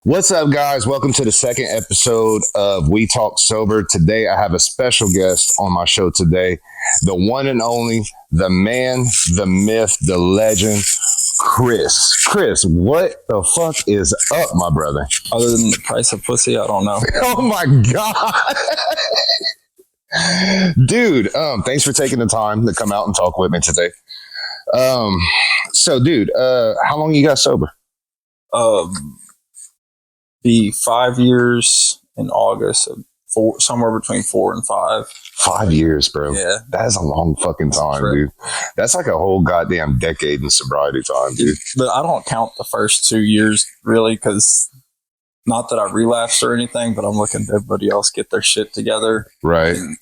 What's up, guys? Welcome to the second episode of We Talk Sober. Today, I have a special guest on my show today, the one and only, the man, the myth, the legend, Chris. Chris, what the fuck is up, my brother? Other than the price of pussy, I don't know. Oh my God. Dude, thanks for taking the time to come out and talk with me today. Dude, how long you got sober? Be 5 years in August, somewhere between 4 and 5. 5 years, bro. Yeah. That is a long fucking time, dude. That's like a whole goddamn decade in sobriety time, dude. But I don't count the first 2 years, really, because not that I relapsed or anything, but I'm looking at everybody else get their shit together. Right. And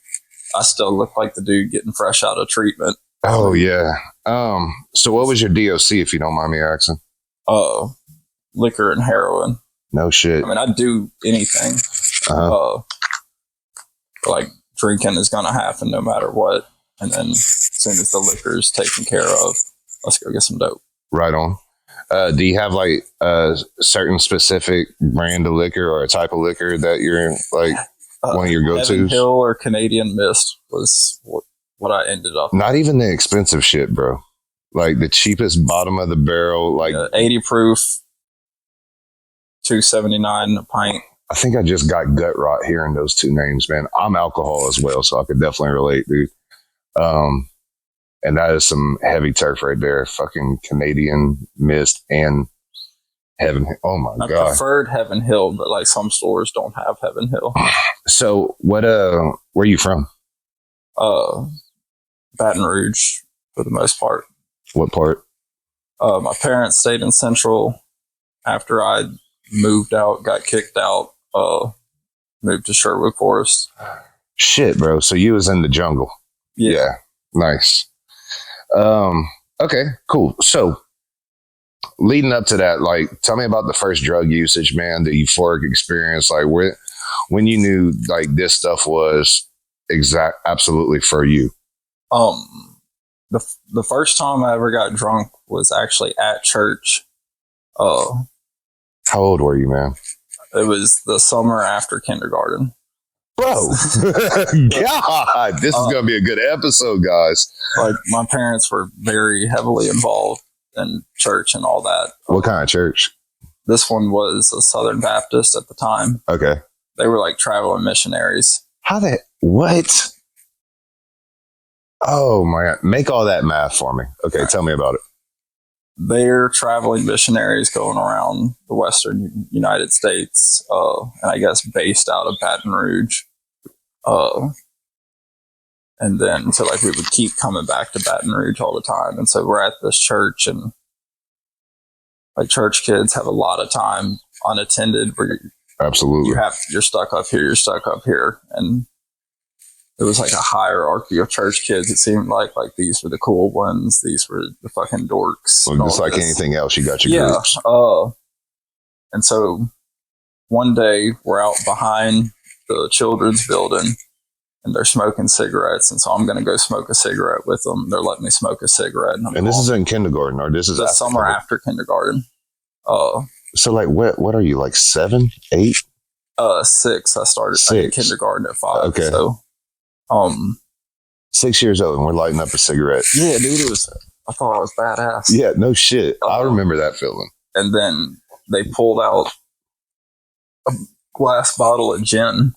I still look like the dude getting fresh out of treatment. Oh, yeah. So what was your DOC, if you don't mind me asking? Liquor and heroin. No shit. I mean, I'd do anything. Like drinking is going to happen no matter what. And then as soon as the liquor is taken care of, let's go get some dope. Right on. Do you have like a certain specific brand of liquor or a type of liquor that you're like one of your go-tos? Heaven Hill or Canadian Mist was what I ended up. Not even the expensive shit, bro. Like the cheapest bottom of the barrel, like 80 proof, $2.79 a pint. I think I just got gut rot hearing those two names, man. I'm alcohol as well, so I could definitely relate, dude. And that is some heavy turf right there. Fucking Canadian Mist and Heaven. Oh my God. I preferred Heaven Hill, but like some stores don't have Heaven Hill. So what, where are you from? Baton Rouge for the most part. What part? My parents stayed in Central after I moved out, got kicked out, moved to Sherwood Forest. Shit, bro. So you was in the jungle. Yeah. Nice. Okay, cool. So leading up to that, like, tell me about the first drug usage, man, the euphoric experience, like when you knew like this stuff was absolutely for you. The first time I ever got drunk was actually at church. How old were you, man? It was the summer after kindergarten. Bro, God, this is going to be a good episode, guys. Like, my parents were very heavily involved in church and all that. What kind of church? This one was a Southern Baptist at the time. Okay. They were like traveling missionaries. What? Oh my God. Make all that math for me. Okay, tell me about it. They're traveling missionaries going around the Western United States, and I guess based out of Baton Rouge. And then, so like we would keep coming back to Baton Rouge all the time. And so we're at this church, and like church kids have a lot of time unattended where absolutely you're stuck up here. And it was like a hierarchy of church kids. It seemed like these were the cool ones. These were the fucking dorks. Well, just like anything else, you got your groups. And so one day we're out behind the children's building and they're smoking cigarettes. And so I'm going to go smoke a cigarette with them. They're letting me smoke a cigarette. And this is in kindergarten, or this is the summer after kindergarten. So like what are you, like 7, 8? 6. I started kindergarten at 5. Okay. So 6 years old and we're lighting up a cigarette. Yeah, dude, I thought I was badass. Yeah, no shit. I remember that feeling. And then they pulled out a glass bottle of gin.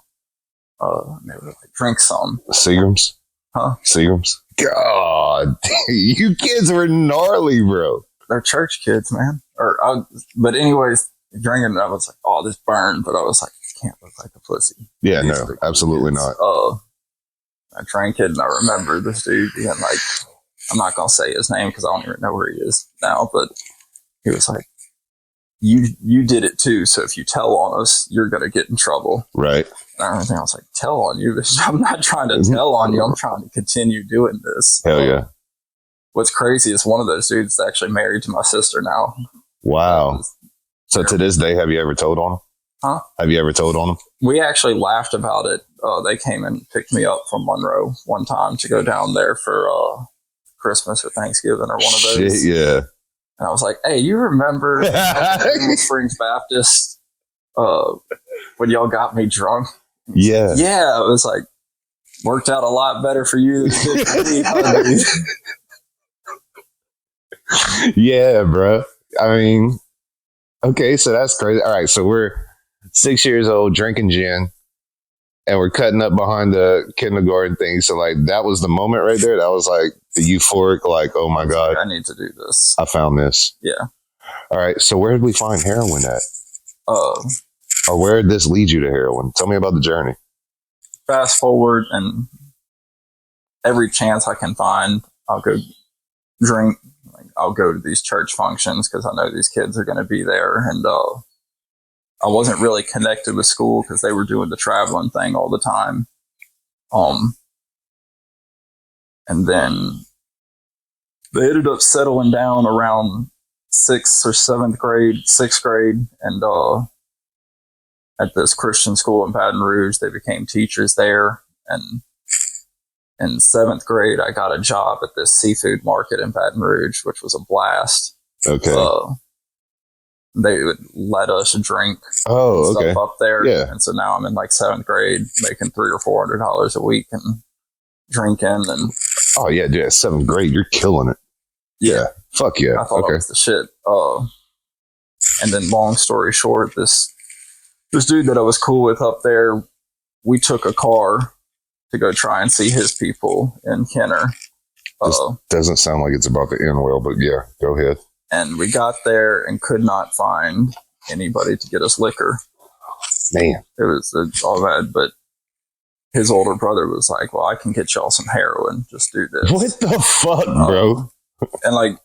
And they were like, drink some. Seagrams? Huh? Seagrams? God, you kids were gnarly, bro. They're church kids, man. But anyways, drinking, I was like, oh, this burned. But I was like, I can't look like a pussy. Yeah, no, absolutely not. I drank it, and I remember this dude being like, I'm not going to say his name because I don't even know where he is now, but he was like, you did it too, so if you tell on us, you're going to get in trouble. Right. And everything, I was like, tell on you? I'm not trying to tell on you. I'm trying to continue doing this. Hell yeah. What's crazy is one of those dudes is actually married to my sister now. Wow. So to this day, have you ever told on him? Huh? Have you ever told on them? We actually laughed about it. They came and picked me up from Monroe one time to go down there for Christmas or Thanksgiving or one of those. Shit, yeah. And I was like, hey, you remember Springs Baptist? when y'all got me drunk. Yeah. Yeah, it was like, worked out a lot better for you than it did for me, huh, dude? Yeah, bro. I mean, okay, so that's crazy. All right, so we're 6 years old drinking gin, and we're cutting up behind the kindergarten thing. So, like, that was the moment right there. That was like the euphoric, like, oh my God, I need to do this. I found this. Yeah. All right, so where did we find heroin at? Uh, Or where did this lead you to heroin? Tell me about the journey. Fast forward, and every chance I can find, I'll go drink. Like, I'll go to these church functions because I know these kids are going to be there. And I wasn't really connected with school because they were doing the traveling thing all the time. And then they ended up settling down around sixth grade, and at this Christian school in Baton Rouge, they became teachers there. And in 7th grade, I got a job at this seafood market in Baton Rouge, which was a blast. Okay. They would let us drink stuff up there. Yeah. And so now I'm in like 7th grade, making $300 or $400 a week and drinking. And oh yeah, dude, at 7th grade, you're killing it. Yeah. Fuck yeah. I thought I was the shit. And then long story short, this dude that I was cool with up there, we took a car to go try and see his people in Kenner. This doesn't sound like it's about to end well, but yeah, go ahead. And we got there and could not find anybody to get us liquor. Man. It was all bad, but his older brother was like, well, I can get y'all some heroin. Just do this. What the fuck, bro? And like,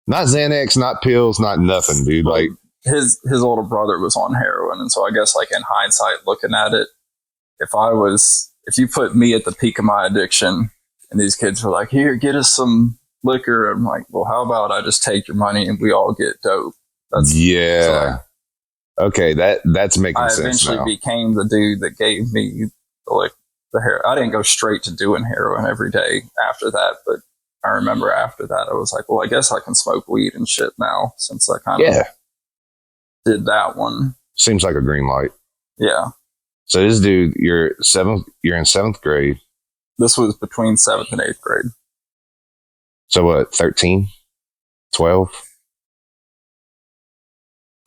not Xanax, not pills, not nothing, dude. Like, his older brother was on heroin. And so I guess, like, in hindsight, looking at it, if you put me at the peak of my addiction and these kids were like, here, get us some liquor, I'm like, well, how about I just take your money and we all get dope? Okay, that's making sense. I eventually became the dude that gave me the heroin. I didn't go straight to doing heroin every day after that, but I remember after that I was like, well, I guess I can smoke weed and shit now, since I kind of did that one. Seems like a green light. Yeah. So this dude, you're in 7th grade. This was between 7th and 8th grade. So what, 13? 12?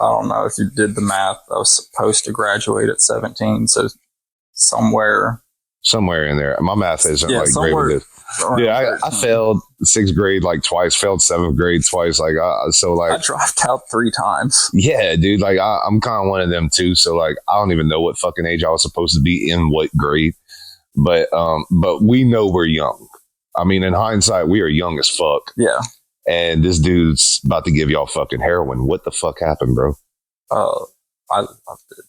I don't know if you did the math. I was supposed to graduate at 17, so somewhere in there. My math isn't like great with this. Yeah, I failed 6th grade like twice, failed 7th grade twice. Like, I dropped out 3 times. Yeah, dude. Like, I'm kind of one of them too. So like, I don't even know what fucking age I was supposed to be in what grade. But we know we're young. I mean, in hindsight, we are young as fuck. Yeah. And this dude's about to give y'all fucking heroin. What the fuck happened, bro? I loved it.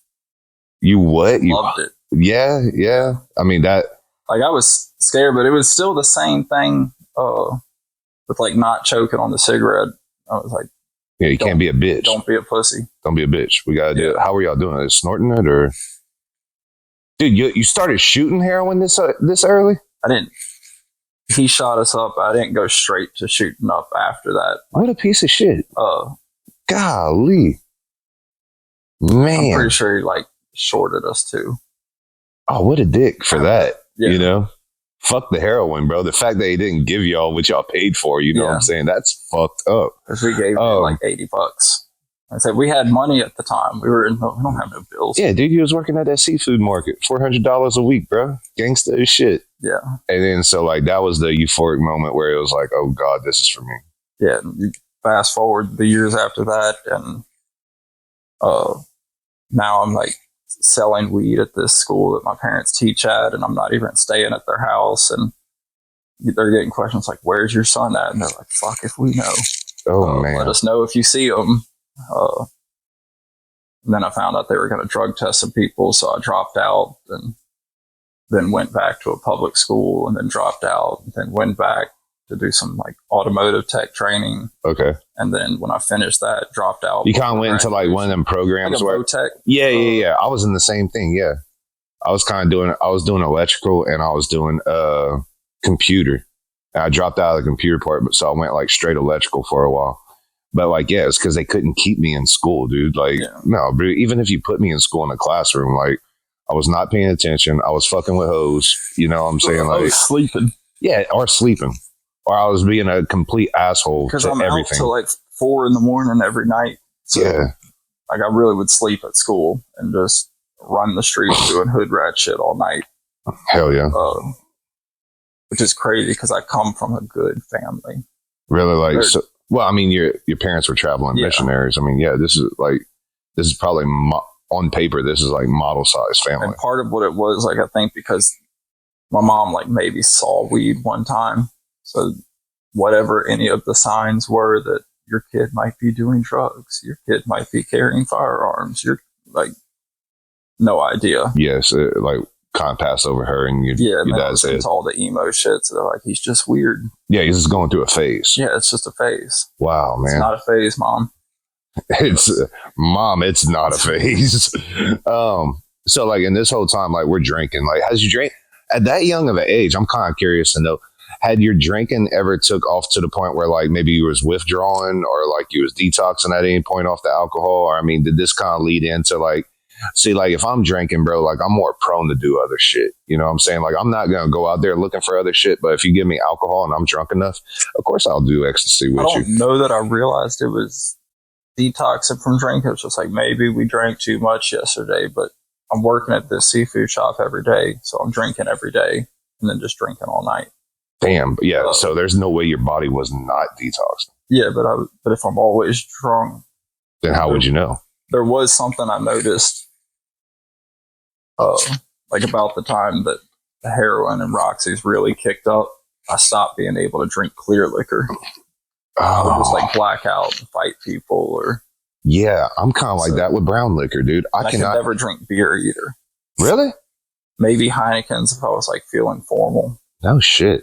You what? You loved it. Yeah. I mean, that. Like, I was scared, but it was still the same thing with, like, not choking on the cigarette. I was like, yeah, you can't be a bitch. Don't be a pussy. Don't be a bitch. We got to do it. How are y'all doing it? Snorting it or? Dude, you started shooting heroin this early? I didn't. He shot us up. I didn't go straight to shooting up after that. What a piece of shit. Golly. Man. I'm pretty sure he, like, shorted us too. Oh, what a dick for that. Yeah. You know? Fuck the heroin, bro. The fact that he didn't give y'all what y'all paid for, you know what I'm saying? That's fucked up. Because we gave him like $80. I said, we had money at the time. We don't have no bills. Yeah, dude, you was working at that seafood market. $400 a week, bro. Gangsta as shit. Yeah. And then, so like, that was the euphoric moment where it was like, oh God, this is for me. Yeah. Fast forward the years after that, and now I'm like selling weed at this school that my parents teach at, and I'm not even staying at their house, and they're getting questions like, where's your son at? And they're like, fuck if we know. Oh man. Let us know if you see him. And then I found out they were going to drug test some people, so I dropped out, and then went back to a public school, and then dropped out, and then went back to do some like automotive tech training. Okay. And then when I finished that, dropped out. You kind of went into like one of them programs like where tech. Yeah. I was in the same thing. Yeah. I was doing electrical, and I was doing computer. And I dropped out of the computer part, but so I went like straight electrical for a while. But like, yeah, it's because they couldn't keep me in school, dude. Like, no, bro, even if you put me in school in a classroom, like, I was not paying attention. I was fucking with hoes. You know what I'm saying? Like, I was sleeping. Yeah, or sleeping. Or I was being a complete asshole to I'm everything. Out till like 4 a.m. every night. So, like, I really would sleep at school and just run the streets doing hood rat shit all night. Hell yeah. Which is crazy because I come from a good family. Really? Like, so, well, I mean, your parents were traveling missionaries. I mean, yeah, this is probably on paper, this is like model size family. And part of what it was, like, I think because my mom, like, maybe saw weed one time. So whatever any of the signs were that your kid might be doing drugs, your kid might be carrying firearms, you're like, no idea. Yes, like, kind of passed over her, and your dad said it's all the emo shit. So they're like, he's just weird. Yeah, he's just going through a phase. Yeah, it's just a phase. Wow, man, it's not a phase, Mom. It's not a phase. So like in this whole time, like we're drinking. Like, has you drank at that young of an age? I'm kind of curious to know. Had your drinking ever took off to the point where like maybe you was withdrawing or like you was detoxing at any point off the alcohol? Or I mean, did this kind of lead into like? See, like, if I'm drinking, bro, like, I'm more prone to do other shit. You know what I'm saying? Like, I'm not going to go out there looking for other shit. But if you give me alcohol and I'm drunk enough, of course I'll do ecstasy with you. I don't know that I realized it was detoxing from drinking. It was just like, maybe we drank too much yesterday, but I'm working at this seafood shop every day. So I'm drinking every day and then just drinking all night. Damn. Yeah. So there's no way your body was not detoxed. Yeah. But if I'm always drunk, then how would you know? There was something I noticed. Like about the time that the heroin and Roxy's really kicked up, I stopped being able to drink clear liquor. I would just like black out and fight people, or I'm kind of like that with brown liquor, dude. I can never drink beer either. Really? Maybe Heineken's if I was like feeling formal. No shit.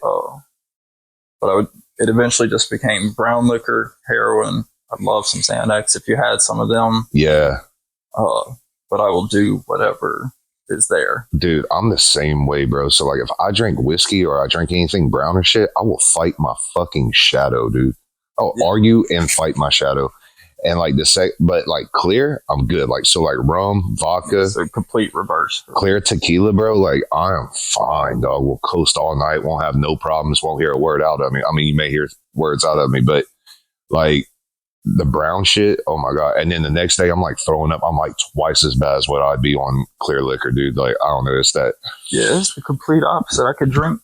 But it eventually just became brown liquor, heroin. I'd love some Xanax if you had some of them. Yeah. But I will do whatever is there. Dude, I'm the same way, bro. So like if I drink whiskey or I drink anything brown or shit, I will fight my fucking shadow, dude. I'll argue and fight my shadow. And like but like clear, I'm good. Like, so like rum, vodka. It's a complete reverse. Clear tequila, bro. Like, I am fine, dog. We'll coast all night. Won't have no problems. Won't hear a word out of me. I mean, you may hear words out of me, but like, the brown shit, oh my God. And then the next day I'm like throwing up. I'm like twice as bad as what I'd be on clear liquor, dude. Like, I don't know, it's that. Yeah, it's the complete opposite. I could drink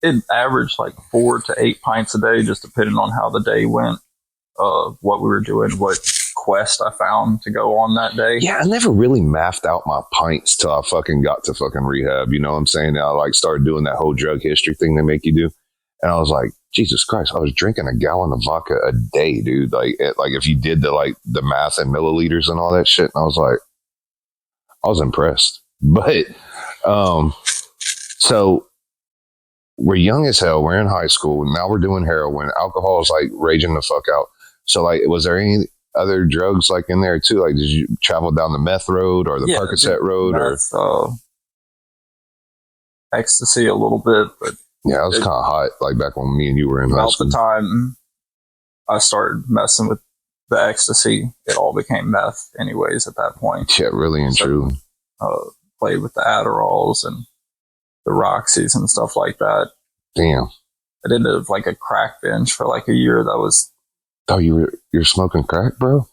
it averaged like 4 to 8 pints a day, just depending on how the day went, what we were doing, what quest I found to go on that day. Yeah, I never really mathed out my pints till I fucking got to fucking rehab. You know what I'm saying? I like started doing that whole drug history thing they make you do. And I was like, Jesus Christ, I was drinking a gallon of vodka a day, dude. Like if you did the math and milliliters and all that shit, and I was impressed. But so we're young as hell. We're in high school. Now we're doing heroin. Alcohol is like raging the fuck out. So like, was there any other drugs like in there too? Like, did you travel down the meth road or the Percocet road or ecstasy a little bit, but. Yeah, it was kind of hot, like back when me and you were in high school. About the time I started messing with the ecstasy, it all became meth anyways at that point. Yeah, really and truly. Played with the Adderalls and the Roxys and stuff like that. Damn. I did like a crack binge for like a year. That was... Oh, you're smoking crack, bro?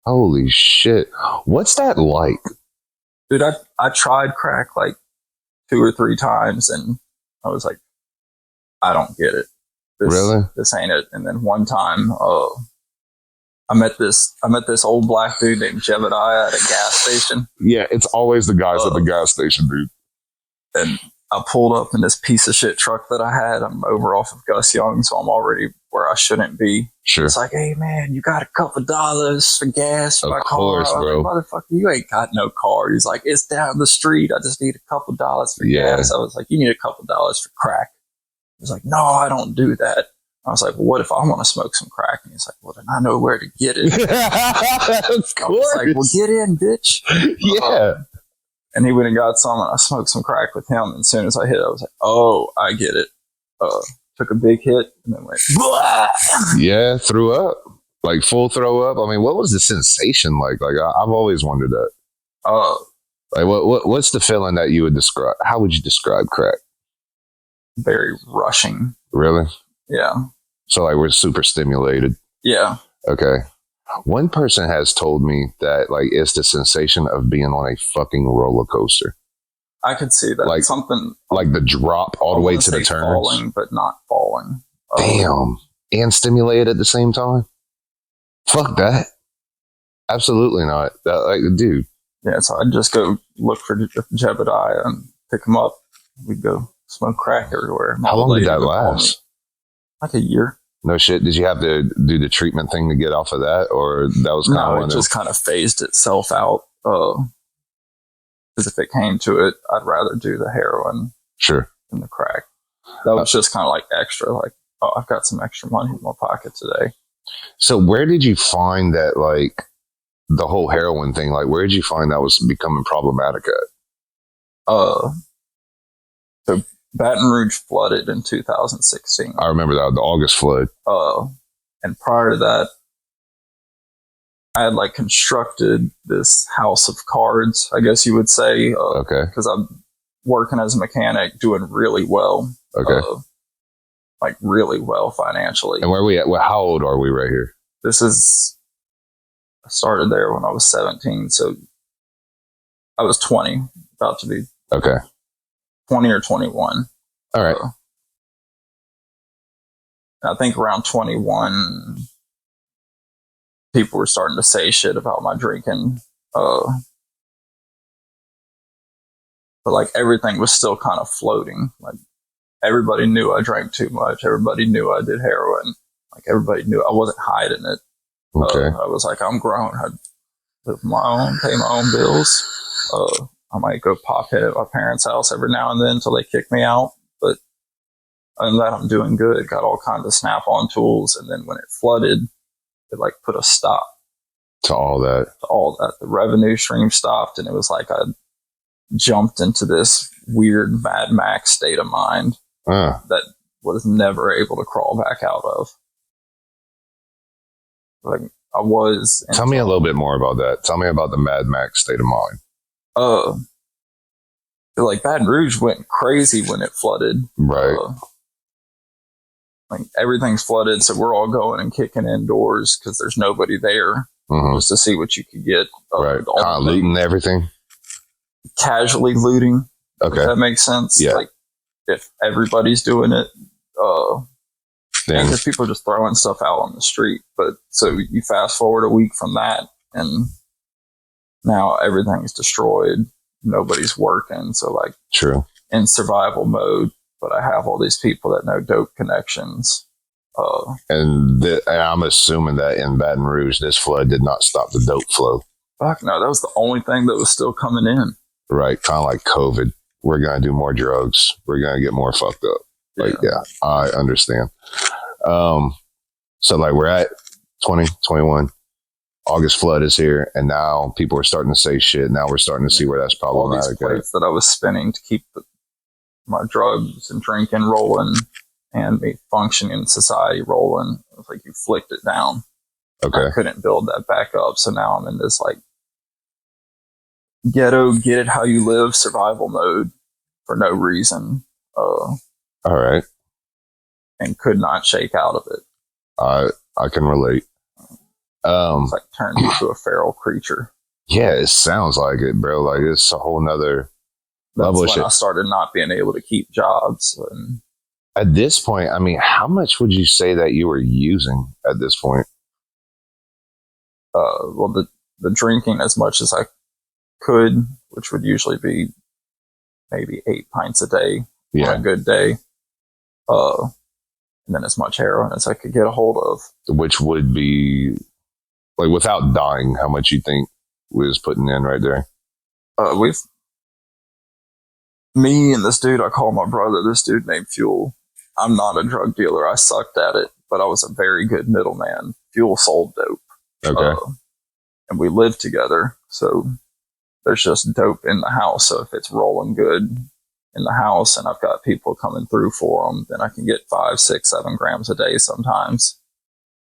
Holy shit. What's that like? Dude, I tried crack like 2 or 3 times and I was like, I don't get it. This ain't it. And then one time, I met this old black dude named Jebediah at a gas station. Yeah, it's always the guys at the gas station, dude. And I pulled up in this piece of shit truck that I had. I'm over off of Gus Young, so I'm already where I shouldn't be. Sure. It's like, hey man, you got a couple dollars for gas for my car? Course, bro. Like, motherfucker, you ain't got no car. He's like, it's down the street. I just need a couple dollars for gas. I was like, you need a couple dollars for crack. He's like, no, I don't do that. I was like, well, what if I want to smoke some crack? And he's like, well, then I know where to get it. Of course. I was like, well, get in, bitch. Yeah. And he went and got some, and I smoked some crack with him. And as soon as I hit it, I was like, oh, I get it. took a big hit, and then went, blah! Yeah, threw up. Like full throw up. I mean, what was the sensation like? Like I've always wondered that. Like what's the feeling that you would describe? How would you describe crack? Very rushing. Really? Yeah. So like we're super stimulated. Yeah. Okay. One person has told me that like it's the sensation of being on a fucking roller coaster. I could see that. Like something like the drop all the way to the turns. Falling, but not falling. Damn. And stimulated at the same time? Fuck that. Absolutely not. That, like, dude. Yeah, so I'd just go look for Jebediah and pick him up. We'd go smoke crack everywhere. How long did that last? Like a year. No shit. Did you have to do the treatment thing to get off of that, or that was kind of no? It just kind of phased itself out. Because if it came to it, I'd rather do the heroin than the crack. That was just kind of like extra. Like, oh, I've got some extra money in my pocket today. So where did you find that, like, the whole heroin thing? Like, where did you find that was becoming problematic at? So Baton Rouge flooded in 2016. I remember that, the August flood. And prior to that, I had like constructed this house of cards, I guess you would say. Okay. Because I'm working as a mechanic, doing really well. Okay. Like really well financially. And where are we at? Well, how old are we right here? I started there when I was 17, so I was 20, about to be 20 or 21. All right. I think around 21, people were starting to say shit about my drinking. But like everything was still kind of floating. Like everybody knew I drank too much. Everybody knew I did heroin. Like everybody knew I wasn't hiding it. Okay. I was like, I'm grown. I live my own, pay my own bills. I might go pop in at my parents' house every now and then until they kick me out. But other than that, I'm doing good. Got all kinds of snap-on tools. And then when it flooded, it like put a stop to all that. The revenue stream stopped. And it was like I jumped into this weird Mad Max state of mind that was never able to crawl back out of. Like I was. Tell me a little bit more about that. Tell me about the Mad Max state of mind. Like Baton Rouge went crazy when it flooded. Right. Like everything's flooded, so we're all going and kicking indoors because there's nobody there just to see what you could get. Right. Kind of looting everything. Casually looting. Okay. If that makes sense. Yeah. Like if everybody's doing it, because people are just throwing stuff out on the street. But so you fast forward a week from that, and now everything's destroyed. Nobody's working. So like true in survival mode, but I have all these people that know dope connections. And I'm assuming that in Baton Rouge, this flood did not stop the dope flow. Fuck no, that was the only thing that was still coming in. Right. Kind of like COVID. We're going to do more drugs. We're going to get more fucked up. Like, yeah, I understand. So like we're at 2021. August flood is here, and now people are starting to say shit. Now we're starting to see where that's problematic. All these plates that I was spinning to keep my drugs and drinking rolling and me functioning in society rolling. It was like you flicked it down. Okay. I couldn't build that back up, so now I'm in this like ghetto, get it how you live survival mode for no reason. All right. And could not shake out of it. I can relate. It's like turned into a feral creature. Yeah, it sounds like it, bro. Like it's a whole nother level of shit. I started not being able to keep jobs. And at this point, I mean, how much would you say that you were using at this point? Well, the drinking as much as I could, which would usually be maybe 8 pints a day on a good day. And then as much heroin as I could get a hold of. Which would be, like, without dying, how much you think we was putting in right there? Me and this dude I call my brother, this dude named Fuel. I'm not a drug dealer. I sucked at it, but I was a very good middleman. Fuel sold dope. Okay. And we lived together, so there's just dope in the house. So if it's rolling good, in the house and I've got people coming through for them, then I can get 5, 6, 7 grams a day sometimes.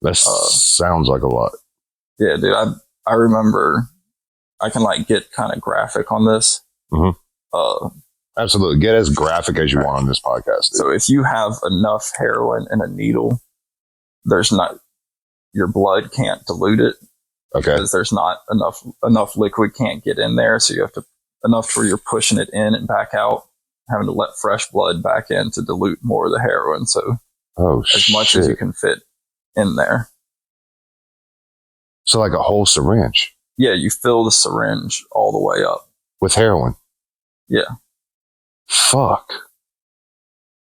That sounds like a lot. Yeah, dude. I remember I can like get kind of graphic on this. Mm-hmm. Absolutely. Get as graphic as you want on this podcast. Dude. So if you have enough heroin in a needle, your blood can't dilute it. Okay. Because there's not enough liquid can't get in there. So you have to, enough to where you're pushing it in and back out, having to let fresh blood back in to dilute more of the heroin. So as much as you can fit in there. So like a whole syringe. Yeah, you fill the syringe all the way up. With heroin? Yeah. Fuck.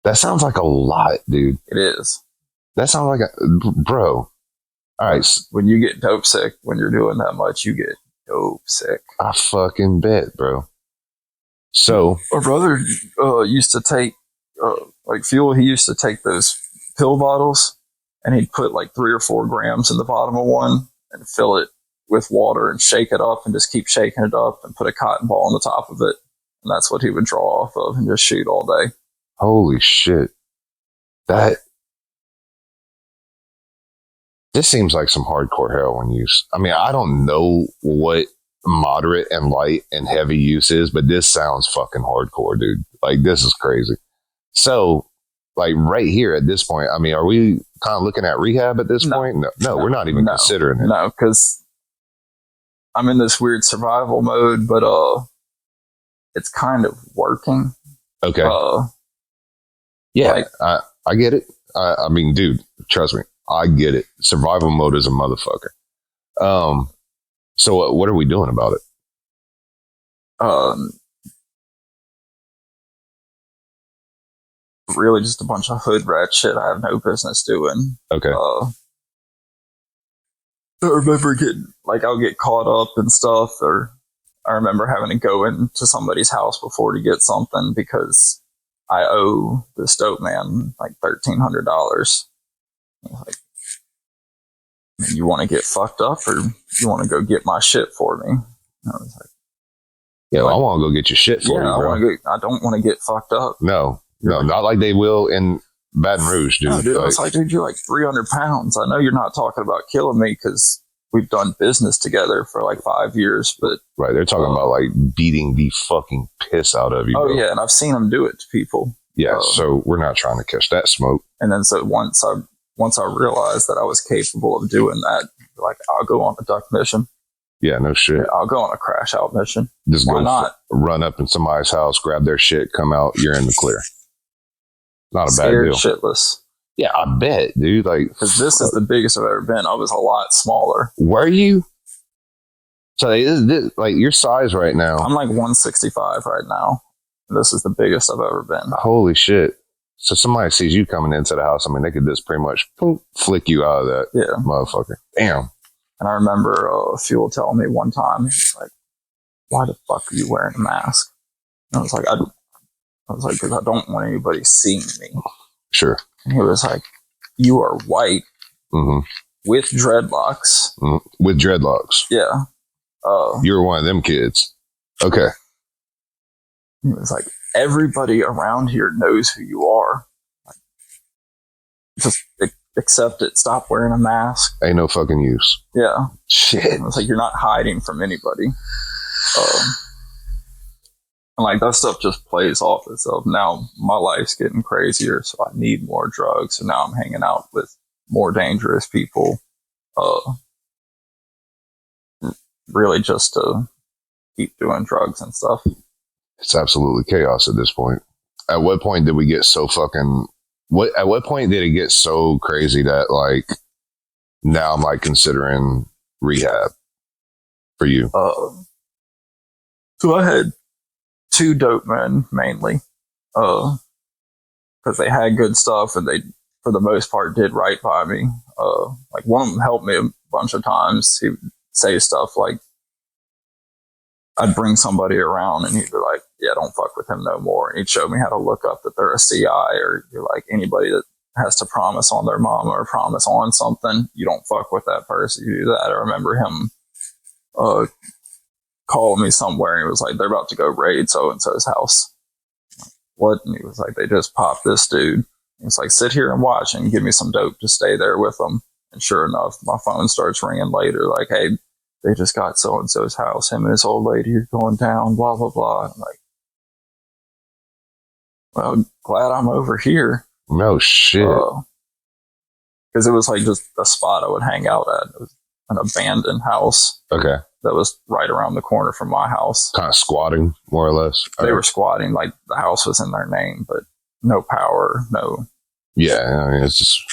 That sounds like a lot, dude. It is. That sounds like bro. All right. When you get dope sick, when you're doing that much, you get dope sick. I fucking bet, bro. So our brother used to take like fuel. He used to take those pill bottles and he'd put like 3 or 4 grams in the bottom of one and fill it with water and shake it up and just keep shaking it up and put a cotton ball on the top of it. And that's what he would draw off of and just shoot all day. Holy shit. This seems like some hardcore heroin use. I mean, I don't know what moderate and light and heavy use is, but this sounds fucking hardcore, dude. Like, this is crazy. So, like, right here at this point, I mean, are we kind of looking at rehab at this point? No, we're not even considering it. No, because I'm in this weird survival mode, but it's kind of working. Okay. Yeah, like, I get it. I mean, dude, trust me. I get it. Survival mode is a motherfucker. So what are we doing about it? Really just a bunch of hood rat shit I have no business doing. Okay. I remember I'll get caught up and stuff, or I remember having to go into somebody's house before to get something because I owe this dope man like $1,300. Like, you want to get fucked up or you want to go get my shit for me? And I was like, yeah, I want to go get your shit for you, bro. I don't want to get fucked up. No, not like they will in Baton Rouge, dude. No, dude, I was like, dude, you're like 300 pounds. I know you're not talking about killing me because we've done business together for like 5 years, but right, they're talking about like beating the fucking piss out of you. Oh, bro. Yeah, and I've seen them do it to people. Yeah, so we're not trying to catch that smoke. And then so once I realized that I was capable of doing that, like, I'll go on a duck mission. Yeah, no shit. Yeah, I'll go on a crash out mission. Just Why not? Run up in somebody's house, grab their shit, come out, you're in the clear. Not a bad deal. Shitless. Yeah, I bet, dude. Like, because this is the biggest I've ever been. I was a lot smaller. Were you? So like your size right now. I'm like 165 right now. This is the biggest I've ever been. Holy shit. So somebody sees you coming into the house. I mean, they could just pretty much flick you out of that motherfucker. Damn. And I remember Fuel telling me one time, he was like, why the fuck are you wearing a mask? And I was like, because I don't want anybody seeing me. Sure. And he was like, you are white with dreadlocks. Mm-hmm. With dreadlocks. Yeah. You're one of them kids. Okay. He was like, everybody around here knows who you are. Like, just accept it. Stop wearing a mask. Ain't no fucking use. Yeah. Shit. It's like you're not hiding from anybody. And like that stuff just plays off itself. Now my life's getting crazier, so I need more drugs. So now I'm hanging out with more dangerous people. Really just to keep doing drugs and stuff. It's absolutely chaos at this point. At what point did we get so fucking... At what point did it get so crazy that, like, now I'm, like, considering rehab for you? So I had 2 dope men, mainly. Because they had good stuff, and they, for the most part, did right by me. Like, one of them helped me a bunch of times. He would say stuff like, I'd bring somebody around and he'd be like, yeah, don't fuck with him no more. And he'd show me how to look up that they're a CI or like anybody that has to promise on their mom or promise on something. You don't fuck with that person. You do that. I remember him calling me somewhere and he was like, they're about to go raid so-and-so's house. what? And he was like, they just popped this dude. He was like, sit here and watch and give me some dope to stay there with them. And sure enough, my phone starts ringing later, like, hey, they just got so-and-so's house. Him and his old lady are going down, blah, blah, blah. I'm like, well, glad I'm over here. No shit. Because it was like just a spot I would hang out at. It was an abandoned house. Okay. That was right around the corner from my house. Kind of squatting, more or less. They were squatting, like the house was in their name, but no power, no. Yeah, I mean, it's just.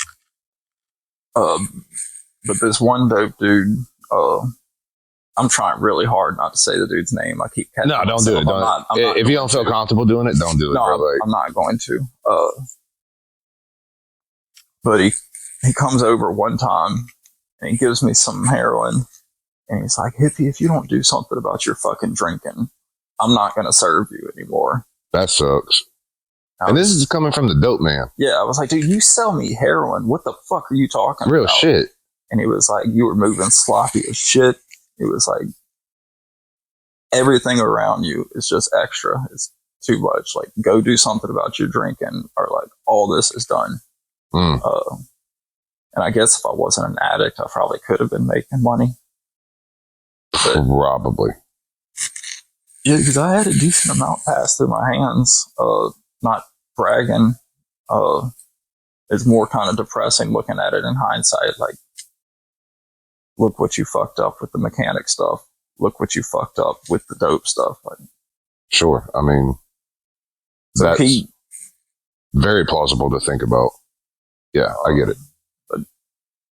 But this one dope dude, I'm trying really hard not to say the dude's name. I keep catching No, don't do it. Don't. If you don't feel comfortable doing it, don't do it. No, bro. I'm not going to. But he comes over one time and he gives me some heroin and he's like, hippie, if you don't do something about your fucking drinking, I'm not going to serve you anymore. That sucks. And this is coming from the dope man. Yeah, I was like, dude, you sell me heroin. What the fuck are you talking Real about? shit. And he was like, you were moving sloppy as shit. It was like, everything around you is just extra. It's too much. Like, go do something about your drinking or like all this is done. And I guess if I wasn't an addict, I probably could have been making money. But, probably. Yeah, because I had a decent amount pass through my hands. Not bragging. It's more kind of depressing looking at it in hindsight. Like, look what you fucked up with the mechanic stuff. Look what you fucked up with the dope stuff. Like, sure. I mean, so that's very plausible to think about. Yeah, I get it. But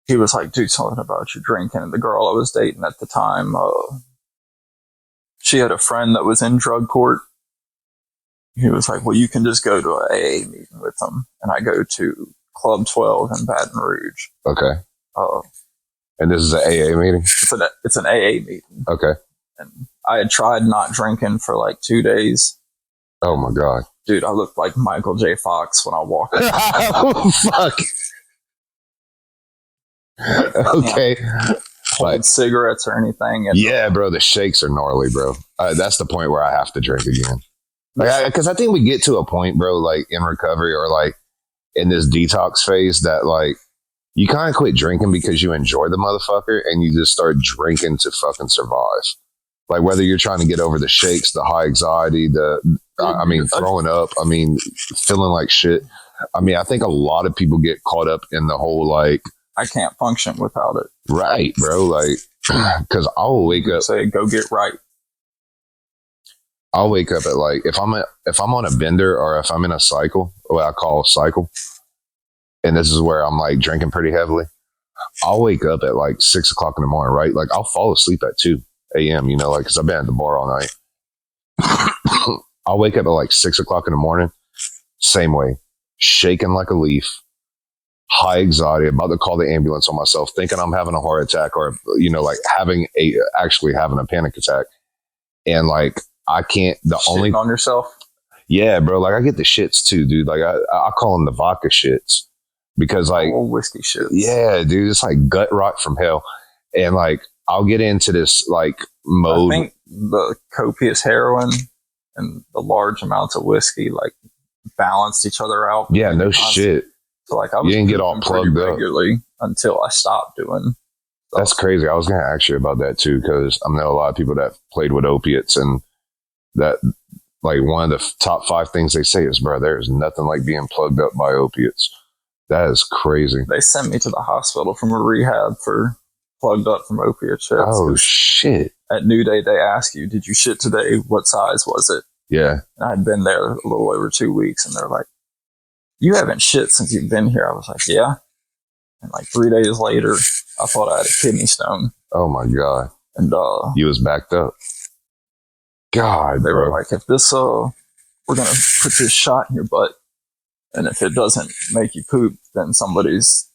he was like, do something about your drinking. And the girl I was dating at the time, she had a friend that was in drug court. He was like, well, you can just go to an AA meeting with them. And I go to Club 12 in Baton Rouge. Okay. And this is an AA meeting? It's an AA meeting. Okay. And I had tried not drinking for like 2 days. Oh my God. Dude, I looked like Michael J. Fox when I walked in. Oh, fuck. Okay. Hold cigarettes or anything. And, yeah, bro, the shakes are gnarly, bro. That's the point where I have to drink again. Because I think we get to a point, bro, like in recovery or like in this detox phase that like you kind of quit drinking because you enjoy the motherfucker and you just start drinking to fucking survive. Like whether you're trying to get over the shakes, the high anxiety, throwing up, feeling like shit. I mean, I think a lot of people get caught up in the whole like, I can't function without it. Right, bro. Like, because I'll wake up. Say, go get right. I'll wake up at like if I'm on a bender or if I'm in a cycle, what I call a cycle, and this is where I'm like drinking pretty heavily. I'll wake up at like 6 o'clock in the morning, right? Like I'll fall asleep at 2 a.m. You know, like because I've been at the bar all night. I'll wake up at like 6 o'clock in the morning, same way, shaking like a leaf. High anxiety, about to call the ambulance on myself, thinking I'm having a heart attack or, you know, like actually having a panic attack. And like, I can't, Shitting on yourself? Yeah, bro. Like I get the shits too, dude. Like I call them the vodka shits because like, whiskey shits. Yeah, dude. It's like gut rot from hell. And like, I'll get into this like mode. I think the copious heroin and the large amounts of whiskey like balanced each other out. Yeah, no shit. So like I was you didn't get all plugged up regularly until I stopped doing stuff. That's crazy. I was going to ask you about that too, because I know a lot of people that played with opiates and that like one of the top 5 things they say is, bro, there's nothing like being plugged up by opiates. That is crazy. They sent me to the hospital from a rehab for plugged up from opiate shit. Oh shit. At New Day, they ask you, did you shit today? What size was it? Yeah. And I'd been there a little over 2 weeks and they're like, you haven't shit since you've been here. I was like, yeah. And like 3 days later, I thought I had a kidney stone. Oh my God. And you was backed up. God, they bro. were like, if this we're gonna put this shot in your butt, and if it doesn't make you poop, then somebody's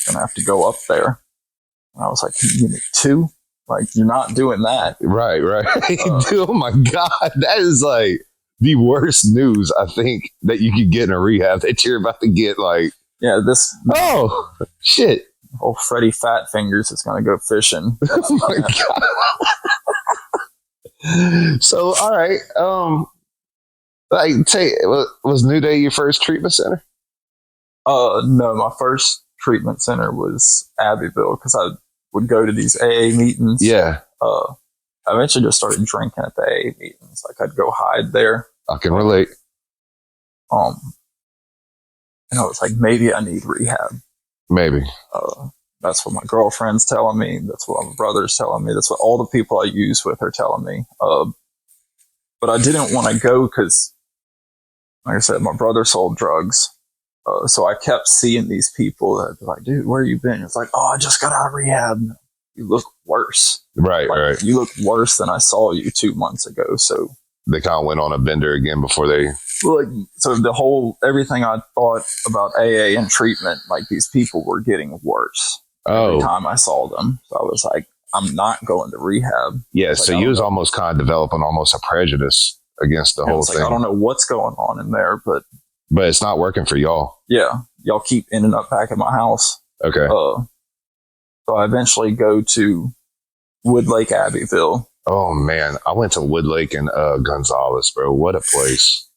gonna have to go up there. And I was like, can you give me 2? Like, you're not doing that. Right. Dude, oh my God. That is like the worst news I think that you could get in a rehab that you're about to get like, yeah, this. Oh shit. Old Freddie Fat Fingers is going to go fishing. Oh my God. So, all right. Like, was New Day your first treatment center? No, my first treatment center was Abbeville because I would go to these AA meetings. Yeah. I eventually just started drinking at the AA meetings. Like I'd go hide there. I can relate. And I was like, maybe I need rehab. Maybe. That's what my girlfriend's telling me. That's what my brother's telling me. That's what all the people I use with are telling me. But I didn't want to go because, like I said, my brother sold drugs. So I kept seeing these people that were like, dude, where you been? It's like, oh, I just got out of rehab. You look worse. Right, like, right. You look worse than I saw you 2 months ago. So they kind of went on a bender again before they... Like, so everything I thought about AA and treatment, like these people were getting worse every time I saw them. So I was like, I'm not going to rehab. Yeah, like, so you was almost kind of developing almost a prejudice against the whole thing. Like, I don't know what's going on in there, but it's not working for y'all. Yeah, y'all keep ending up back at my house. Okay. So I eventually go to Woodlake, Abbeville. Oh man, I went to Woodlake and Gonzales, bro. What a place!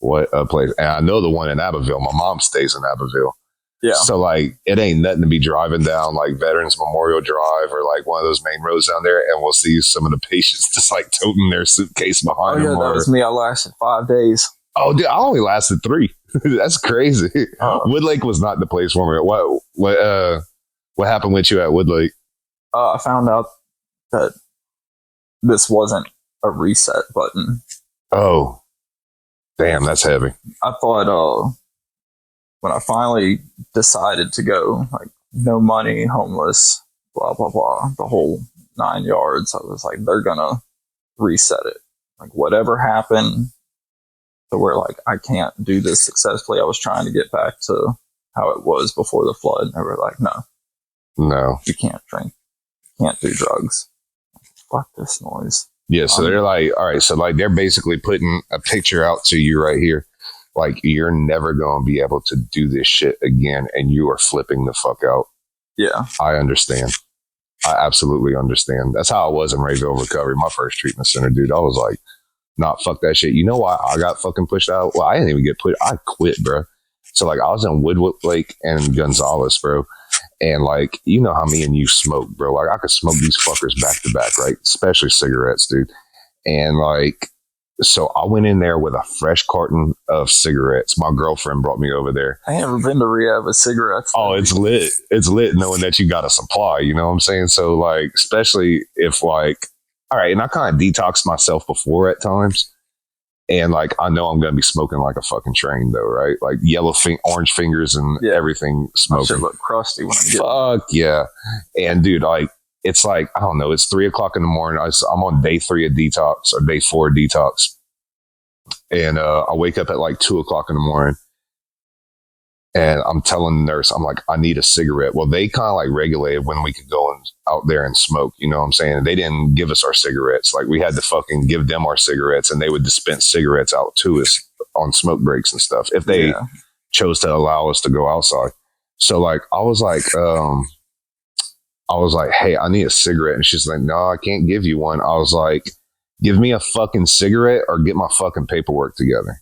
What a place! And I know the one in Abbeville. My mom stays in Abbeville. Yeah. So like, it ain't nothing to be driving down like Veterans Memorial Drive or like one of those main roads down there, and we'll see some of the patients just like toting their suitcase behind them. That was me. I lasted 5 days. Oh, dude, I only lasted 3. That's crazy. Woodlake was not the place for me. What happened with you at Woodlake? I found out that this wasn't a reset button. Oh, damn, that's heavy. I thought when I finally decided to go, like no money, homeless, blah, blah, blah, the whole 9 yards, I was like, they're going to reset it. Like whatever happened, so we're like, I can't do this successfully. I was trying to get back to how it was before the flood. And they were like, no, you can't drink. You can't do drugs. Fuck this noise. Yeah, so they're like, all right, so like they're basically putting a picture out to you right here. Like, you're never going to be able to do this shit again, and you are flipping the fuck out. Yeah. I understand. I absolutely understand. That's how I was in Rayville Recovery, my first treatment center, dude. I was like, not fuck that shit. You know why I got fucking pushed out? Well, I didn't even get put. I quit, bro. So like, I was in Woodlake and Gonzales, bro. And like, you know how me and you smoke, bro. Like, I could smoke these fuckers back to back, right? Especially cigarettes, dude. And like, so I went in there with a fresh carton of cigarettes. My girlfriend brought me over there. I ain't never been to rehab with cigarettes. Oh, it's lit. It's lit knowing that you got a supply, you know what I'm saying? So like, especially if like, all right, and I kind of detoxed myself before at times. And like, I know I'm going to be smoking like a fucking train though, right? Like orange fingers and everything smoking. Should look crusty when I'm Fuck yeah. And dude, like, it's like, I don't know, it's 3 o'clock in the morning. I'm on day 3 of detox or day 4 of detox. And I wake up at like 2 o'clock in the morning. And I'm telling the nurse, I'm like, I need a cigarette. Well, they kind of like regulated when we could go out there and smoke. You know what I'm saying? They didn't give us our cigarettes. Like, we had to fucking give them our cigarettes, and they would dispense cigarettes out to us on smoke breaks and stuff if they chose to allow us to go outside. So like, I was like, hey, I need a cigarette. And she's like, no, I can't give you one. I was like, give me a fucking cigarette or get my fucking paperwork together.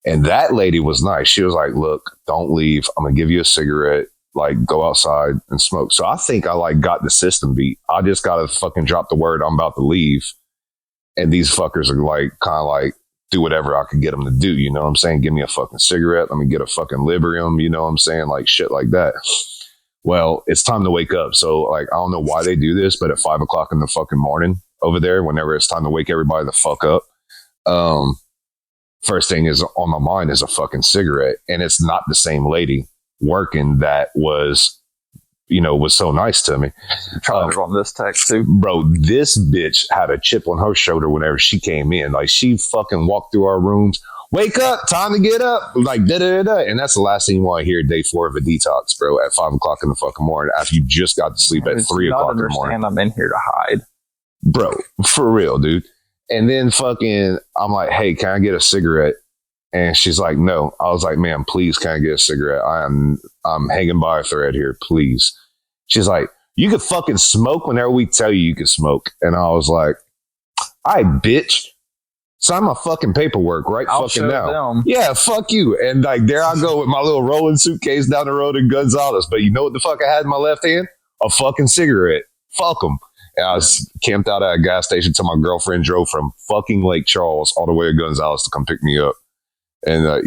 And that lady was nice. She was like, look, don't leave. I'm going to give you a cigarette. Like, go outside and smoke. So I think I like got the system beat. I just got to fucking drop the word I'm about to leave. And these fuckers are like, kind of like, do whatever I could get them to do. You know what I'm saying? Give me a fucking cigarette. Let me get a fucking Librium. You know what I'm saying? Like, shit like that. Well, it's time to wake up. So like, I don't know why they do this, but at 5 o'clock in the fucking morning over there, whenever it's time to wake everybody the fuck up, first thing is on my mind is a fucking cigarette. And it's not the same lady working that was, you know, was so nice to me. Tried it on this text too. Bro, this bitch had a chip on her shoulder whenever she came in. Like, she fucking walked through our rooms. Wake up, time to get up. Like, da-da-da-da. And that's the last thing you want to hear day 4 of a detox, bro, at 5 o'clock in the fucking morning after you just got to sleep at 3 o'clock in the morning. I'm in here to hide. Bro, for real, dude. And then fucking, I'm like, hey, can I get a cigarette? And she's like, no. I was like, ma'am, please, can I get a cigarette? I'm hanging by a thread here, please. She's like, you can fucking smoke whenever we tell you you can smoke. And I was like, all right, bitch. sign my fucking paperwork right I'll fucking show now. them. Yeah, fuck you. And like there I go with my little rolling suitcase down the road in Gonzales. But you know what the fuck I had in my left hand? A fucking cigarette. Fuck them. And I was camped out at a gas station till my girlfriend drove from fucking Lake Charles all the way to Gonzales to come pick me up. And